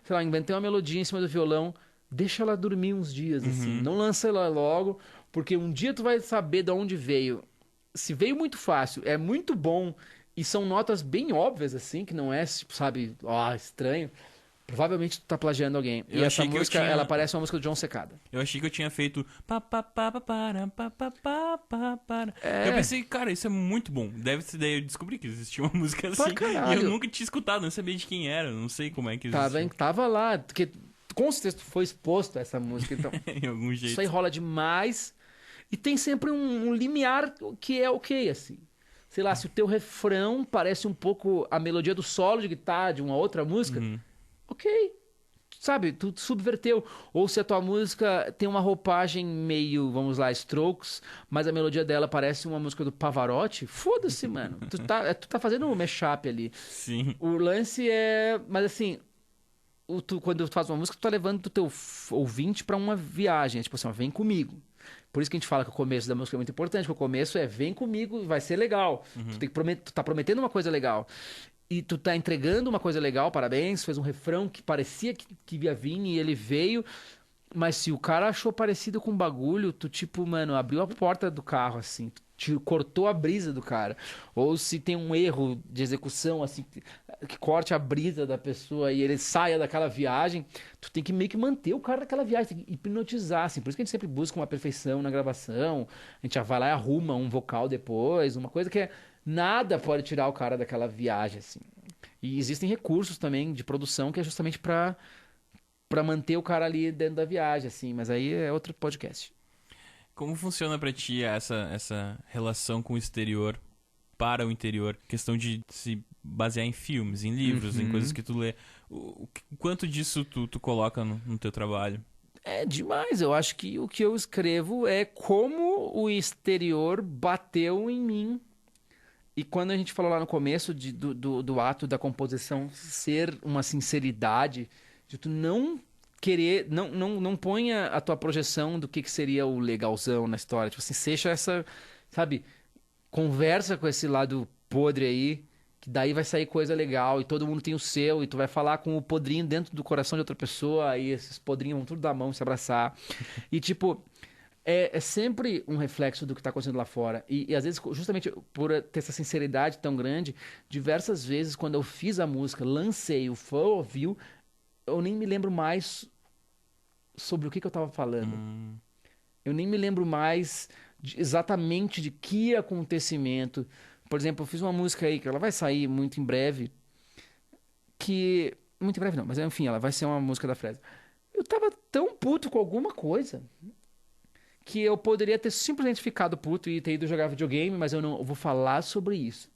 Sei lá, inventei uma melodia em cima do violão, deixa ela dormir uns dias, assim. Não lança ela logo, porque um dia tu vai saber de onde veio. Se veio muito fácil, é muito bom, e são notas bem óbvias, assim, que não é, tipo, sabe, estranho. Provavelmente tu tá plagiando alguém. E essa música, ela parece uma música do John Secada. Eu achei que eu tinha feito... Eu pensei, cara, isso é muito bom. Deve ser... Daí eu descobri que existia uma música assim. E eu nunca tinha escutado, não sabia de quem era. Não sei como é que existia. Tava lá, porque com certeza foi exposto a essa música. Então, em algum jeito. Isso aí rola demais. E tem sempre um limiar que é ok, assim. Sei lá, se o teu refrão parece um pouco a melodia do solo de guitarra de uma outra música... Ok, sabe, tu subverteu. Ou se a tua música tem uma roupagem meio, vamos lá, Strokes, mas a melodia dela parece uma música do Pavarotti, foda-se, mano. Tu tá fazendo um mashup ali. Sim. O lance é... Mas assim, quando tu faz uma música, tu tá levando o teu ouvinte pra uma viagem. É tipo assim, vem comigo. Por isso que a gente fala que o começo da música é muito importante, porque o começo é vem comigo, vai ser legal. Tu tá prometendo uma coisa legal. E tu tá entregando uma coisa legal, parabéns, fez um refrão que parecia que ia vir e ele veio, mas se o cara achou parecido com um bagulho, tu tipo, mano, abriu a porta do carro, assim, tu cortou a brisa do cara. Ou se tem um erro de execução, assim, que corte a brisa da pessoa e ele saia daquela viagem, tu tem que meio que manter o cara naquela viagem, tem que hipnotizar, assim. Por isso que a gente sempre busca uma perfeição na gravação, a gente já vai lá e arruma um vocal depois, uma coisa que é... Nada pode tirar o cara daquela viagem, assim. E existem recursos também de produção que é justamente pra manter o cara ali dentro da viagem, assim. Mas aí é outro podcast. Como funciona pra ti essa relação com o exterior para o interior? Questão de se basear em filmes, em livros, em coisas que tu lê. O quanto disso tu coloca no teu trabalho? É demais. Eu acho que o que eu escrevo é como o exterior bateu em mim. E quando a gente falou lá no começo do ato da composição ser uma sinceridade, de tu não querer, não ponha a tua projeção do que seria o legalzão na história. Tipo assim, seja essa, sabe, conversa com esse lado podre aí, que daí vai sair coisa legal e todo mundo tem o seu, e tu vai falar com o podrinho dentro do coração de outra pessoa, aí esses podrinhos vão tudo dar mão, se abraçar. E tipo... É sempre um reflexo do que está acontecendo lá fora. E às vezes, justamente por ter essa sinceridade tão grande, diversas vezes, quando eu fiz a música, lancei, o fã ouviu, eu nem me lembro mais sobre o que eu estava falando. Eu nem me lembro mais exatamente de que acontecimento. Por exemplo, eu fiz uma música aí, que ela vai sair muito em breve, que... Muito em breve não, mas enfim, ela vai ser uma música da Fresno. Eu tava tão puto com alguma coisa... que eu poderia ter simplesmente ficado puto e ter ido jogar videogame, mas eu não vou falar sobre isso.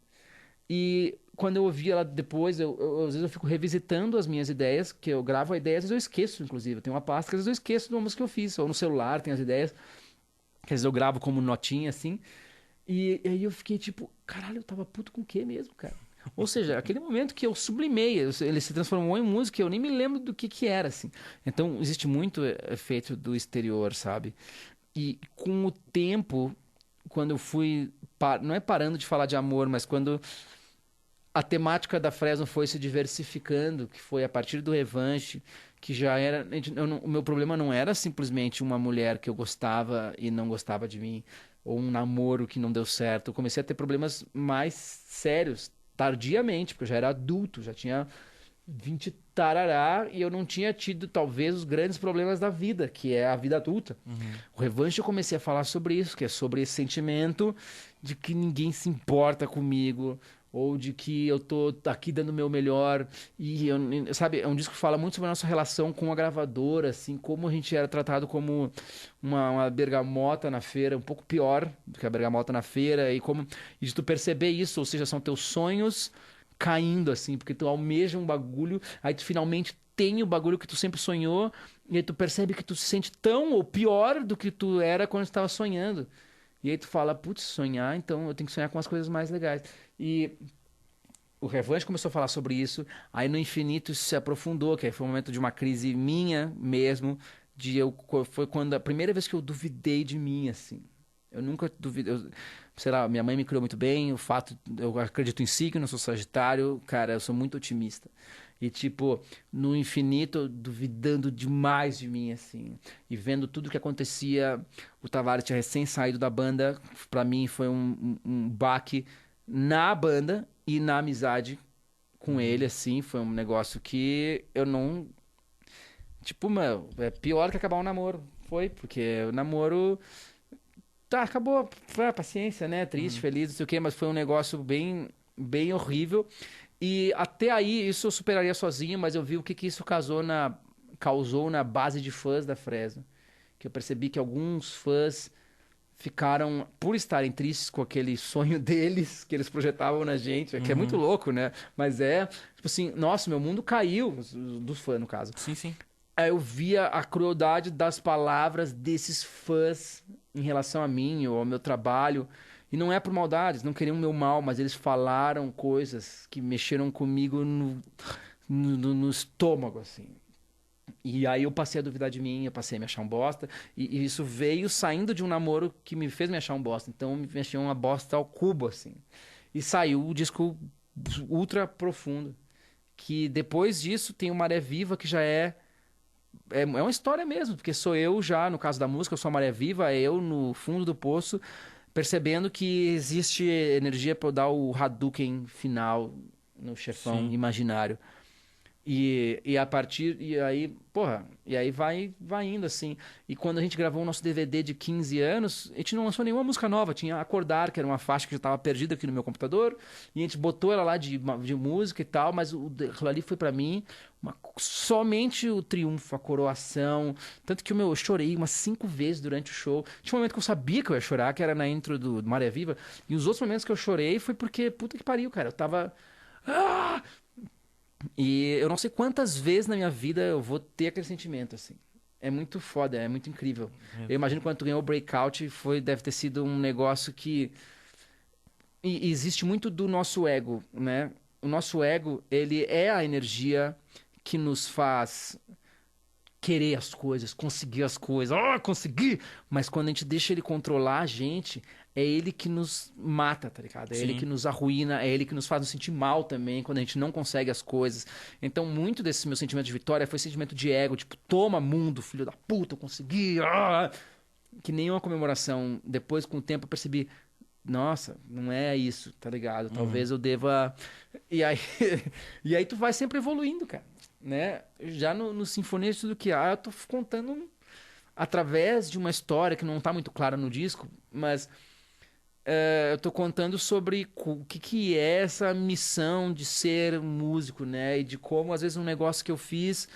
E quando eu ouvi ela depois, às vezes eu fico revisitando as minhas ideias, que eu gravo a ideia, às vezes eu esqueço, inclusive. Eu tenho uma pasta que às vezes eu esqueço de uma música que eu fiz, ou no celular tem as ideias, que às vezes eu gravo como notinha, assim. E aí eu fiquei tipo, caralho, eu tava puto com o quê mesmo, cara? Ou seja, aquele momento que eu sublimei, ele se transformou em música, eu nem me lembro do que era, assim. Então, existe muito efeito do exterior, sabe? E com o tempo, quando eu fui... Não é parando de falar de amor, mas quando a temática da Fresno foi se diversificando, que foi a partir do Revanche, que já era... O meu problema não era simplesmente uma mulher que eu gostava e não gostava de mim, ou um namoro que não deu certo. Eu comecei a ter problemas mais sérios, tardiamente, porque eu já era adulto, já tinha 20 tarará, e eu não tinha tido, talvez, os grandes problemas da vida, que é a vida adulta. O Revanche eu comecei a falar sobre isso, que é sobre esse sentimento de que ninguém se importa comigo, ou de que eu tô aqui dando o meu melhor. E, sabe, é um disco que fala muito sobre a nossa relação com a gravadora, assim, como a gente era tratado como uma bergamota na feira, um pouco pior do que a bergamota na feira, e de tu perceber isso, ou seja, são teus sonhos caindo, assim, porque tu almeja um bagulho, aí tu finalmente tem o bagulho que tu sempre sonhou, e aí tu percebe que tu se sente tão ou pior do que tu era quando tu tava sonhando. E aí tu fala, putz, sonhar, então eu tenho que sonhar com as coisas mais legais. E o Revanche começou a falar sobre isso, aí no Infinito isso se aprofundou, que aí foi um momento de uma crise minha mesmo, foi quando a primeira vez que eu duvidei de mim, assim. Eu nunca duvidei, sei lá, minha mãe me criou muito bem, eu acredito em signo, eu sou Sagitário, cara, eu sou muito otimista. E tipo, no Infinito, eu duvidando demais de mim, assim, e vendo tudo que acontecia, o Tavares tinha recém saído da banda, pra mim foi um baque na banda e na amizade com ele, assim, foi um negócio que eu não. Tipo, mano, é pior que acabar um namoro. Foi, porque o namoro. Tá, acabou. Foi a paciência, né? Triste, feliz, não sei o quê, mas foi um negócio bem, bem horrível. E até aí, isso eu superaria sozinho, mas eu vi o que, que isso causou na base de fãs da Fresno. Que eu percebi que alguns fãs ficaram, por estarem tristes com aquele sonho deles, que eles projetavam na gente, que é muito louco, né? Mas é, tipo assim, nossa, meu mundo caiu, dos fãs, no caso. Sim, sim. Aí eu via a crueldade das palavras desses fãs em relação a mim ou ao meu trabalho. E não é por maldade, eles não queriam o meu mal, mas eles falaram coisas que mexeram comigo no estômago, assim. E aí eu passei a duvidar de mim, eu passei a me achar um bosta. E isso veio saindo de um namoro que me fez me achar um bosta. Então me achei uma bosta ao cubo, assim. E saiu o disco ultra profundo. Que depois disso tem o Maré Viva, que já é uma história mesmo. Porque sou eu já, no caso da música, eu sou a Maré Viva, é eu no fundo do poço, percebendo que existe energia para eu dar o Hadouken final no chefão Sim. imaginário. E a partir. E aí, porra, e aí vai indo assim. E quando a gente gravou o nosso DVD de 15 anos, a gente não lançou nenhuma música nova. Tinha Acordar, que era uma faixa que já estava perdida aqui no meu computador. E a gente botou ela lá de música e tal, mas aquilo ali foi pra mim somente o triunfo, a coroação. Tanto que eu chorei umas 5 vezes durante o show. Tinha um momento que eu sabia que eu ia chorar, que era na intro do Maré Viva. E os outros momentos que eu chorei foi porque, puta que pariu, cara. Eu tava. Ah! E eu não sei quantas vezes na minha vida eu vou ter aquele sentimento, assim. É muito foda, é muito incrível. Eu imagino quando tu ganhou o Breakout, deve ter sido um negócio que... E existe muito do nosso ego, né? O nosso ego, ele é a energia que nos faz querer as coisas, conseguir as coisas. Ah, consegui! Mas quando a gente deixa ele controlar a gente, é ele que nos mata, tá ligado? É ele Sim. que nos arruína, é ele que nos faz nos sentir mal também quando a gente não consegue as coisas. Então, muito desse meu sentimento de vitória foi sentimento de ego, tipo, toma mundo, filho da puta, eu consegui! Ah! Que nenhuma comemoração. Depois, com o tempo, eu percebi, nossa, não é isso, tá ligado? Talvez eu deva. E aí, e aí tu vai sempre evoluindo, cara, né? Já no Sinfonia de Tudo Que Há, eu tô contando através de uma história que não tá muito clara no disco, mas eu tô contando sobre o que que é essa missão de ser músico, né? E de como, às vezes, um negócio que eu fiz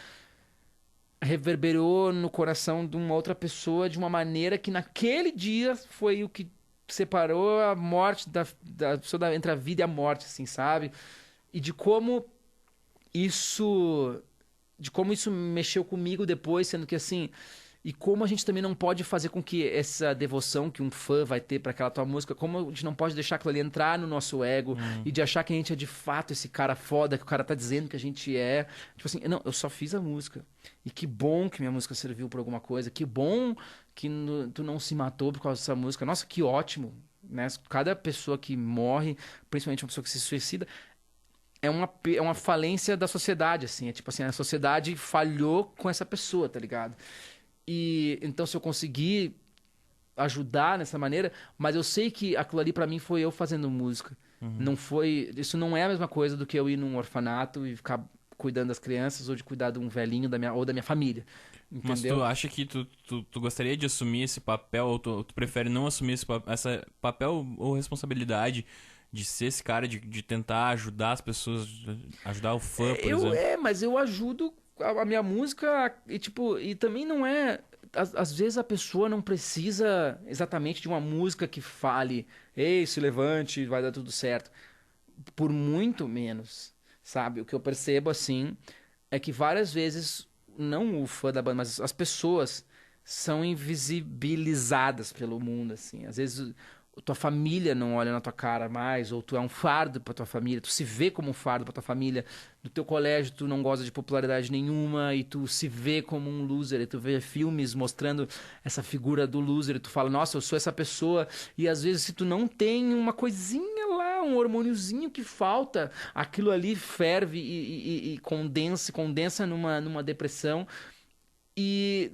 reverberou no coração de uma outra pessoa de uma maneira que naquele dia foi o que separou a morte da pessoa entre a vida e a morte, assim, sabe? E isso de como isso mexeu comigo depois, sendo que assim, e como a gente também não pode fazer com que essa devoção que um fã vai ter para aquela tua música, como a gente não pode deixar aquilo ali entrar no nosso ego e de achar que a gente é de fato esse cara foda que o cara tá dizendo que a gente é. Tipo assim, não, eu só fiz a música. E que bom que minha música serviu pra alguma coisa, que bom que tu não se matou por causa dessa música. Nossa, que ótimo, né? Cada pessoa que morre, principalmente uma pessoa que se suicida, é uma falência da sociedade, assim. É tipo assim, a sociedade falhou com essa pessoa, tá ligado? E então, se eu conseguir ajudar nessa maneira, mas eu sei que aquilo ali pra mim foi eu fazendo música. Não foi, isso não é a mesma coisa do que eu ir num orfanato e ficar cuidando das crianças ou de cuidar de um velhinho ou da minha família. Mas Entendeu? tu acha que tu gostaria de assumir esse papel, ou tu prefere não assumir essa papel ou responsabilidade de ser esse cara, de tentar ajudar as pessoas, ajudar o fã, por exemplo? Mas eu ajudo a minha música e tipo, e também não é. Às vezes a pessoa não precisa exatamente de uma música que fale, ei, se levante, vai dar tudo certo. por muito menos, sabe? O que eu percebo, assim, é que várias vezes, não o fã da banda, mas as pessoas são invisibilizadas pelo mundo, assim. Às vezes tua família não olha na tua cara mais, ou tu é um fardo pra tua família, tu se vê como um fardo pra tua família. No teu colégio tu não goza de popularidade nenhuma e tu se vê como um loser, e tu vê filmes mostrando essa figura do loser, e tu fala, nossa, eu sou essa pessoa. E às vezes se tu não tem uma coisinha lá, um hormôniozinho que falta, aquilo ali ferve e condensa numa depressão. E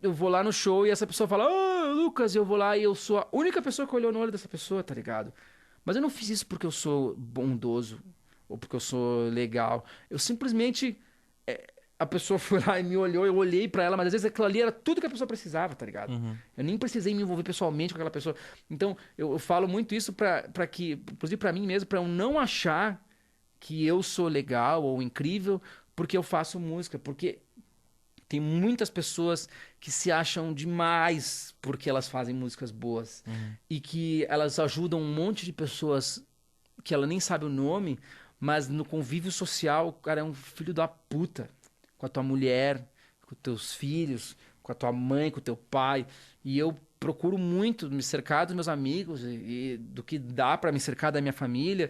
eu vou lá no show e essa pessoa fala, Lucas, e eu vou lá e eu sou a única pessoa que olhou no olho dessa pessoa, tá ligado? Mas eu não fiz isso porque eu sou bondoso ou porque eu sou legal. Eu simplesmente. A pessoa foi lá e me olhou, eu olhei pra ela, mas às vezes aquilo ali era tudo que a pessoa precisava, tá ligado? Eu nem precisei me envolver pessoalmente com aquela pessoa. Então, eu falo muito isso pra que, inclusive pra mim mesmo, pra eu não achar que eu sou legal ou incrível porque eu faço música. Porque tem muitas pessoas que se acham demais porque elas fazem músicas boas. E que elas ajudam um monte de pessoas que ela nem sabe o nome, mas no convívio social, o cara é um filho da puta. Com a tua mulher, com teus filhos, com a tua mãe, com o teu pai. E eu procuro muito me cercar dos meus amigos e do que dá pra me cercar da minha família.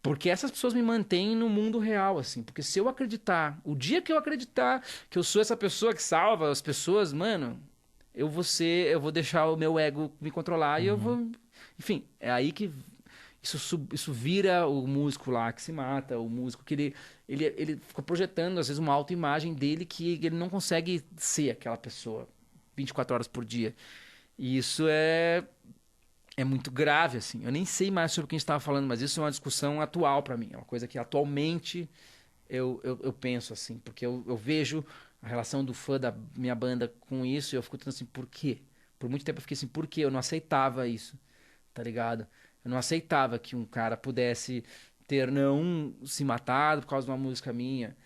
Porque essas pessoas me mantêm no mundo real, assim. Porque se eu acreditar, o dia que eu acreditar que eu sou essa pessoa que salva as pessoas, mano, eu vou deixar o meu ego me controlar e eu vou. Enfim, é aí que isso vira o músico lá que se mata, o músico que ele fica projetando, às vezes, uma autoimagem dele que ele não consegue ser aquela pessoa 24 horas por dia. E isso é muito grave, assim. Eu nem sei mais sobre o que a gente estava falando, mas isso é uma discussão atual para mim. É uma coisa que atualmente eu penso, assim. Porque eu vejo a relação do fã da minha banda com isso e eu fico pensando assim, por quê? Por muito tempo eu fiquei assim, por quê? Eu não aceitava isso, tá ligado? Eu não aceitava que um cara pudesse ter não se matado por causa de uma música minha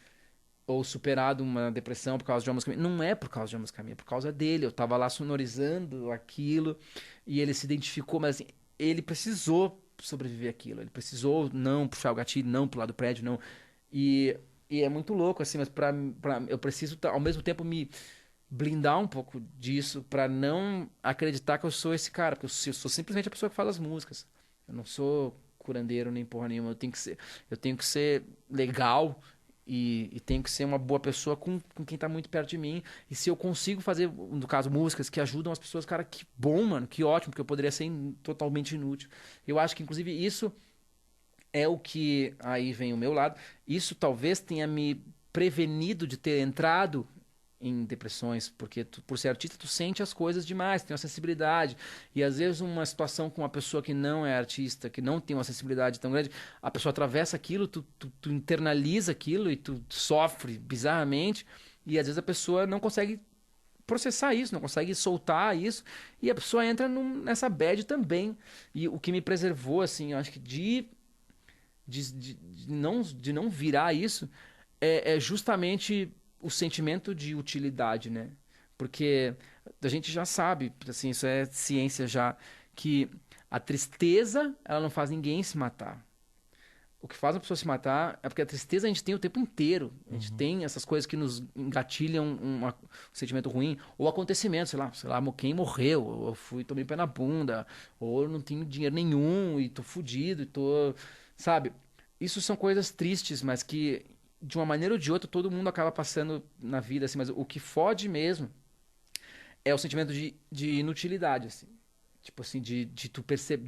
ou superado uma depressão por causa de uma música minha. Não é por causa de uma música minha, é por causa dele. Eu tava lá sonorizando aquilo e ele se identificou, mas assim, ele precisou sobreviver aquilo. Ele precisou não puxar o gatilho, não pular do prédio, não. E é muito louco, assim, mas eu preciso, ao mesmo tempo, me blindar um pouco disso pra não acreditar que eu sou esse cara, porque eu sou simplesmente a pessoa que faz as músicas. Eu não sou curandeiro nem porra nenhuma. Eu tenho que ser legal e tenho que ser uma boa pessoa com quem tá muito perto de mim. E se eu consigo fazer, no caso, músicas que ajudam as pessoas, cara, que bom, mano, que ótimo, porque eu poderia ser totalmente inútil. Eu acho que, inclusive, isso é o que aí vem o meu lado. Isso talvez tenha me prevenido de ter entrado em depressões, porque por ser artista tu sente as coisas demais, tem uma sensibilidade, e às vezes uma situação com uma pessoa que não é artista, que não tem uma sensibilidade tão grande, a pessoa atravessa aquilo, tu internaliza aquilo e tu sofre bizarramente, e às vezes a pessoa não consegue processar isso, não consegue soltar isso, e a pessoa entra nessa bad também. E o que me preservou, assim, eu acho que de não virar isso é justamente o sentimento de utilidade, né? Porque a gente já sabe, assim, isso é ciência já, que a tristeza, ela não faz ninguém se matar. O que faz uma pessoa se matar é porque a tristeza a gente tem o tempo inteiro. A gente tem essas coisas que nos engatilham um sentimento ruim. Ou acontecimentos, sei lá, quem morreu, ou eu tomei pé na bunda, ou eu não tenho dinheiro nenhum e tô fudido, e tô... Sabe? Isso são coisas tristes, mas que de uma maneira ou de outra todo mundo acaba passando na vida, assim. Mas o que fode mesmo é o sentimento de inutilidade, assim. Tipo assim, de tu perceber,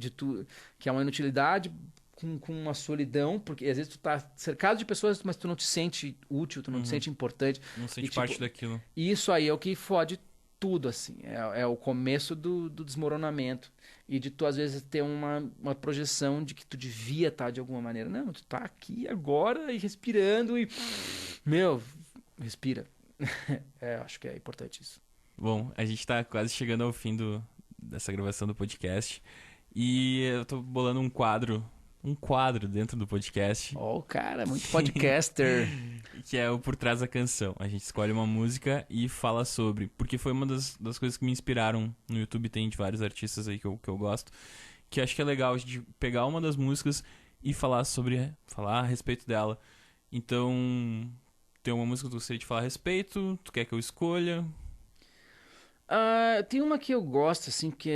que é uma inutilidade com uma solidão, porque às vezes tu tá cercado de pessoas, mas tu não te sente útil, tu não te sente importante. Não sente tipo, parte daquilo. E isso aí é o que fode tudo, assim. É o começo do desmoronamento. E de tu, às vezes, ter uma projeção de que tu devia estar de alguma maneira. Não, tu tá aqui agora e respirando e... Meu, respira. Acho que é importante isso. Bom, a gente tá quase chegando ao fim dessa gravação do podcast. E eu tô bolando um quadro dentro do podcast. Cara, muito podcaster. Que é o Por Trás da Canção. A gente escolhe uma música e fala sobre. Porque foi uma das coisas que me inspiraram. No YouTube tem de vários artistas aí que eu gosto. Que acho que é legal de pegar uma das músicas e falar a respeito dela. Então, tem uma música que tu gostaria de falar a respeito? Tu quer que eu escolha? Tem uma que eu gosto, assim, que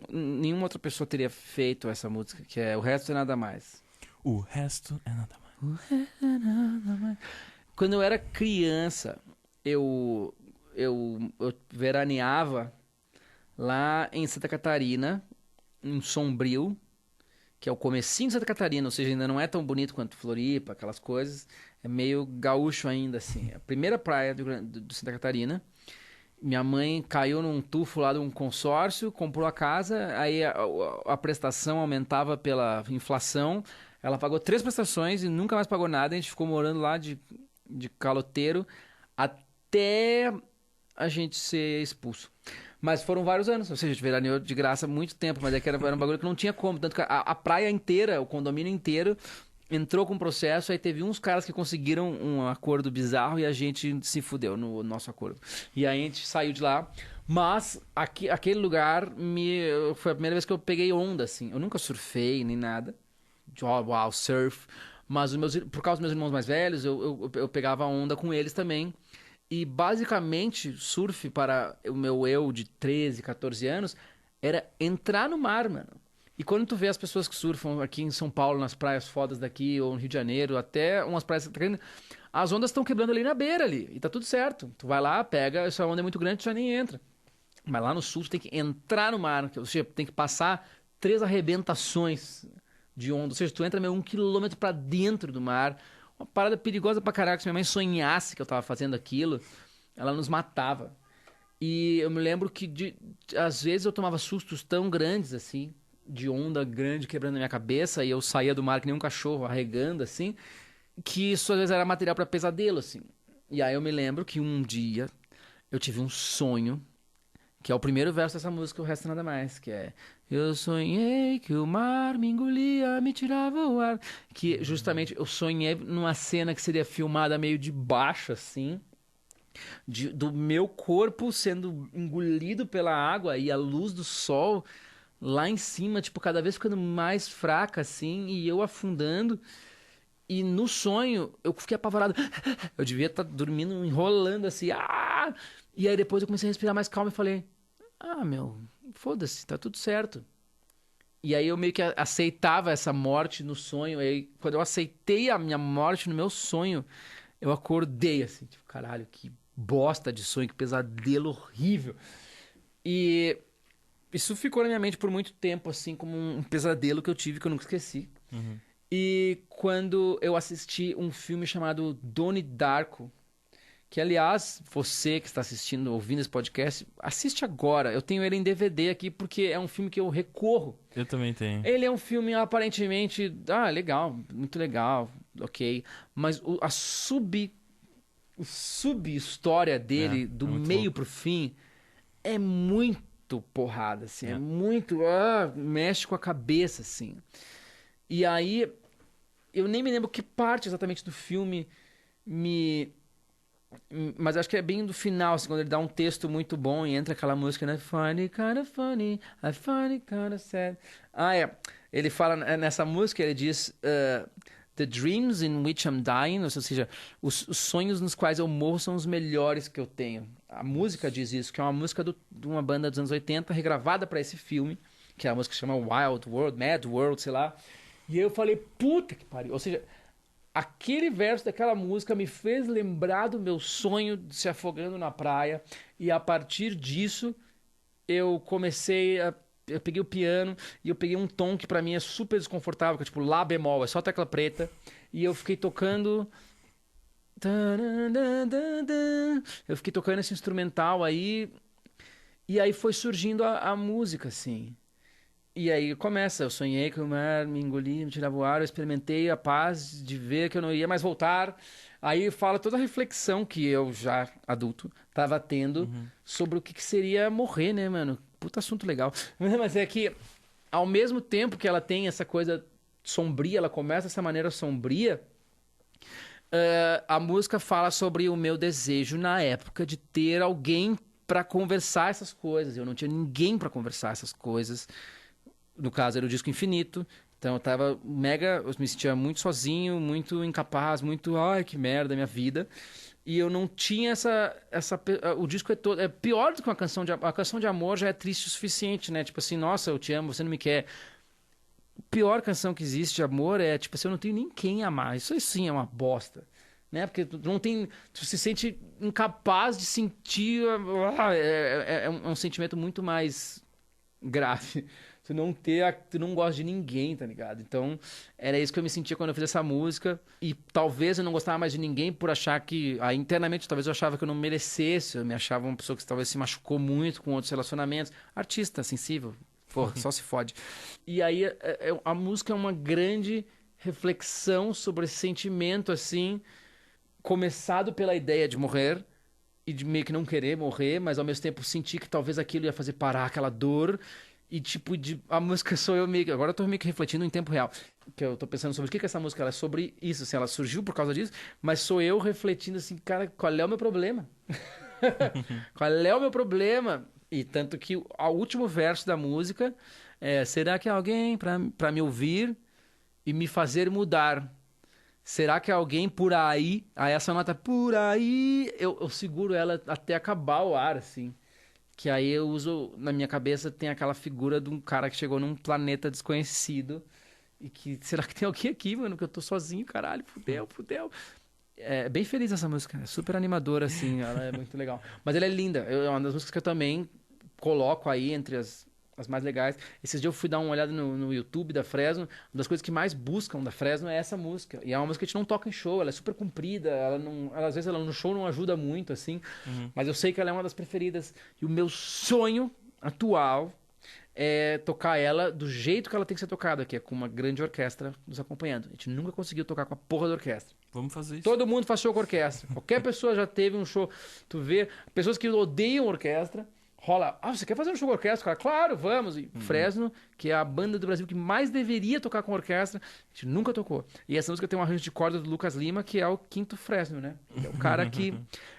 nenhuma outra pessoa teria feito essa música, que é O Resto é Nada Mais. O resto é nada mais. O resto é nada mais. Quando eu era criança, eu veraneava lá em Santa Catarina, em Sombrio, que é o comecinho de Santa Catarina, ou seja, ainda não é tão bonito quanto Floripa, aquelas coisas. É meio gaúcho ainda, assim. A primeira praia do Santa Catarina. Minha mãe caiu num tufo lá de um consórcio, comprou a casa, aí a prestação aumentava pela inflação. Ela pagou 3 prestações e nunca mais pagou nada. A gente ficou morando lá de caloteiro até a gente ser expulso. Mas foram vários anos, ou seja, a gente veraneou de graça há muito tempo, mas é que era um bagulho que não tinha como. Tanto que a praia inteira, o condomínio inteiro, entrou com um processo, aí teve uns caras que conseguiram um acordo bizarro e a gente se fudeu no nosso acordo. E aí a gente saiu de lá, mas aquele lugar foi a primeira vez que eu peguei onda, assim. Eu nunca surfei nem nada, uau, surf, mas por causa dos meus irmãos mais velhos, eu pegava onda com eles também. E basicamente, surf para o meu eu de 13, 14 anos era entrar no mar, mano. E quando tu vê as pessoas que surfam aqui em São Paulo, nas praias fodas daqui, ou no Rio de Janeiro, até umas praias... As ondas estão quebrando ali na beira ali, e tá tudo certo. Tu vai lá, pega, essa onda é muito grande, tu já nem entra. Mas lá no sul, tu tem que entrar no mar, ou seja, tem que passar 3 arrebentações de onda. Ou seja, tu entra meio 1 quilômetro pra dentro do mar. Uma parada perigosa pra caraca. Se minha mãe sonhasse que eu tava fazendo aquilo, ela nos matava. E eu me lembro que, às vezes, eu tomava sustos tão grandes, assim, de onda grande quebrando na minha cabeça, e eu saía do mar que nem um cachorro, arregando, assim, que isso, às vezes, era material pra pesadelo, assim. E aí eu me lembro que um dia eu tive um sonho, que é o primeiro verso dessa música, O Resto é Nada Mais, que é: eu sonhei que o mar me engolia, me tirava o ar. Que justamente eu sonhei numa cena que seria filmada meio de baixo, assim, do meu corpo sendo engolido pela água e a luz do sol lá em cima, tipo, cada vez ficando mais fraca, assim, e eu afundando. E no sonho, eu fiquei apavorado. Eu devia estar dormindo, enrolando, assim. Ah! E aí depois eu comecei a respirar mais calmo e falei: meu, foda-se, tá tudo certo. E aí eu meio que aceitava essa morte no sonho. E aí, quando eu aceitei a minha morte no meu sonho, eu acordei assim, tipo, caralho, que bosta de sonho, que pesadelo horrível. E isso ficou na minha mente por muito tempo, assim, como um pesadelo que eu tive que eu nunca esqueci. Uhum. E quando eu assisti um filme chamado Donnie Darko, que, aliás, você que está assistindo, ouvindo esse podcast, assiste agora. Eu tenho ele em DVD aqui porque é um filme que eu recorro. Eu também tenho. Ele é um filme aparentemente... legal, muito legal, ok. Mas a sub-história dele, do muito meio louco. pro fim, é muito porrada, assim. É muito... mexe com a cabeça, assim. E aí, eu nem me lembro que parte exatamente do filme mas acho que é bem do final, assim, quando ele dá um texto muito bom e entra aquela música, né? Funny, kind of funny, I find it kind of sad. Ele fala nessa música, ele diz The dreams in which I'm dying, ou seja, os sonhos nos quais eu morro são os melhores que eu tenho. A música diz isso, que é uma música de uma banda dos anos 80, regravada para esse filme, que é a música que chama Wild World, Mad World, sei lá. E eu falei, puta que pariu. Ou seja, aquele verso daquela música me fez lembrar do meu sonho de se afogando na praia. E a partir disso, eu peguei o piano e eu peguei um tom que pra mim é super desconfortável, que é tipo Lá bemol, é só tecla preta. E eu fiquei tocando... Eu fiquei tocando esse instrumental aí. E aí foi surgindo a música, assim. E aí começa, eu sonhei que o mar me engolia, me tirava o ar, eu experimentei a paz de ver que eu não ia mais voltar. Aí fala toda a reflexão que eu, já adulto, tava tendo sobre o que seria morrer, né, mano? Puta assunto legal. Mas é que, ao mesmo tempo que ela tem essa coisa sombria, ela começa dessa maneira sombria, a música fala sobre o meu desejo na época de ter alguém pra conversar essas coisas. Eu não tinha ninguém pra conversar essas coisas. No caso, era o Disco Infinito. Então eu me sentia muito sozinho, muito incapaz, muito, ai, que merda, minha vida. E eu não tinha o disco é pior do que uma canção de amor. A canção de amor já é triste o suficiente, né? Tipo assim, nossa, eu te amo, você não me quer. A pior canção que existe de amor é, tipo assim, eu não tenho nem quem amar. Isso aí sim é uma bosta. Né? Porque tu se sente incapaz de sentir. É um sentimento muito mais grave. Tu não gosta de ninguém, tá ligado? Então, era isso que eu me sentia quando eu fiz essa música. E talvez eu não gostava mais de ninguém por achar que... internamente, talvez eu achava que eu não merecesse. Eu me achava uma pessoa que talvez se machucou muito com outros relacionamentos. Artista, sensível. Porra, só se fode. E aí, a música é uma grande reflexão sobre esse sentimento, assim... Começado pela ideia de morrer... E de meio que não querer morrer, mas ao mesmo tempo sentir que talvez aquilo ia fazer parar aquela dor... E tipo, a música sou eu meio... Agora eu tô meio que refletindo em tempo real. Que eu tô pensando sobre o que essa música ela é sobre isso. Assim, ela surgiu por causa disso, mas sou eu refletindo assim, cara, qual é o meu problema? Qual é o meu problema? E tanto que o último verso da música é: será que há alguém pra me ouvir e me fazer mudar? Será que há alguém por aí? Aí essa nota por aí, eu seguro ela até acabar o ar, assim. Que aí eu uso, na minha cabeça, tem aquela figura de um cara que chegou num planeta desconhecido. E que, será que tem alguém aqui, mano? Que eu tô sozinho, caralho, fudeu. É bem feliz essa música, é super animadora, assim, ela é muito legal. Mas ela é linda, é uma das músicas que eu também coloco aí entre as mais legais. Esses dias eu fui dar uma olhada no YouTube da Fresno, uma das coisas que mais buscam da Fresno é essa música. E é uma música que a gente não toca em show, ela é super comprida, às vezes ela no show não ajuda muito, assim, mas eu sei que ela é uma das preferidas. E o meu sonho atual é tocar ela do jeito que ela tem que ser tocada, que é com uma grande orquestra nos acompanhando. A gente nunca conseguiu tocar com a porra da orquestra. Vamos fazer isso. Todo mundo faz show com orquestra. Qualquer pessoa já teve um show. Tu vê, pessoas que odeiam orquestra, rola. Você quer fazer um show com orquestra? Cara, claro, vamos. E Fresno, que é a banda do Brasil que mais deveria tocar com orquestra, a gente nunca tocou. E essa música tem um arranjo de corda do Lucas Lima, que é o quinto Fresno, né? É o cara que...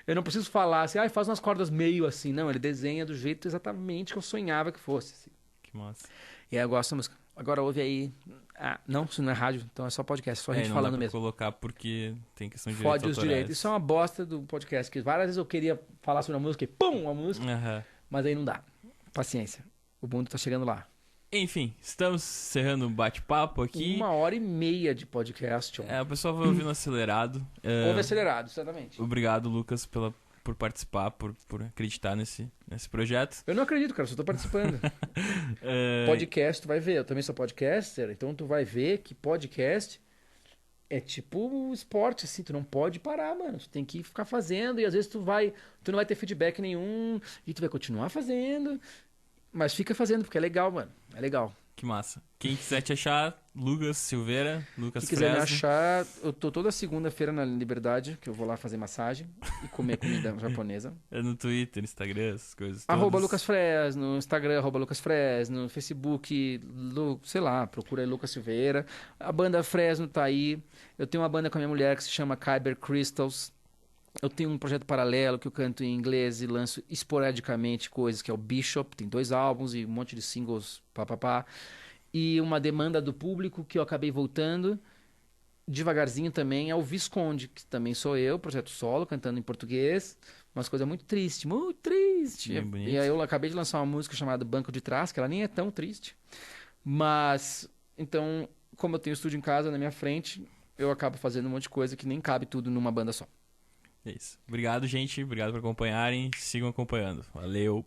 Eu não preciso falar assim, faz umas cordas meio assim. Não, ele desenha do jeito exatamente que eu sonhava que fosse. Assim. Que massa. E aí eu gosto da música. Agora ouve aí... não, isso não é rádio, então é só podcast, só a gente falando mesmo. Colocar porque tem questão de direitos autorais. Fode os direitos. Isso é uma bosta do podcast, que várias vezes eu queria falar sobre a música e pum, a música... Mas aí não dá. Paciência. O mundo tá chegando lá. Enfim, estamos encerrando o bate-papo aqui. 1h30 de podcast. O pessoal vai ouvir no acelerado. Ouve acelerado, exatamente. Obrigado, Lucas, por participar, por acreditar nesse projeto. Eu não acredito, cara, só tô participando. Podcast, tu vai ver. Eu também sou podcaster, então tu vai ver que podcast é tipo esporte, assim, tu não pode parar, mano. Tu tem que ficar fazendo e às vezes tu não vai ter feedback nenhum e tu vai continuar fazendo. Mas fica fazendo, porque é legal, mano. É legal. Que massa. Quem quiser te achar, Lucas Silveira, Lucas Quem quiser me achar, eu tô toda segunda-feira na Liberdade, que eu vou lá fazer massagem e comer comida japonesa. É no Twitter, no Instagram, essas coisas todas. @LucasFres, no Instagram, @LucasFres, no Facebook, sei lá, procura aí Lucas Silveira. A banda Fresno tá aí. Eu tenho uma banda com a minha mulher que se chama Kyber Crystals. Eu tenho um projeto paralelo que eu canto em inglês e lanço esporadicamente coisas, que é o Bishop. Tem 2 álbuns e um monte de singles, papapá. E uma demanda do público que eu acabei voltando devagarzinho também é o Visconde, que também sou eu, projeto solo, cantando em português. Umas coisas muito tristes, muito triste. E aí eu acabei de lançar uma música chamada Banco de Trás, que ela nem é tão triste. Mas, então, como eu tenho estúdio em casa, na minha frente, eu acabo fazendo um monte de coisa que nem cabe tudo numa banda só. É isso. Obrigado, gente. Obrigado por acompanharem. Sigam acompanhando. Valeu.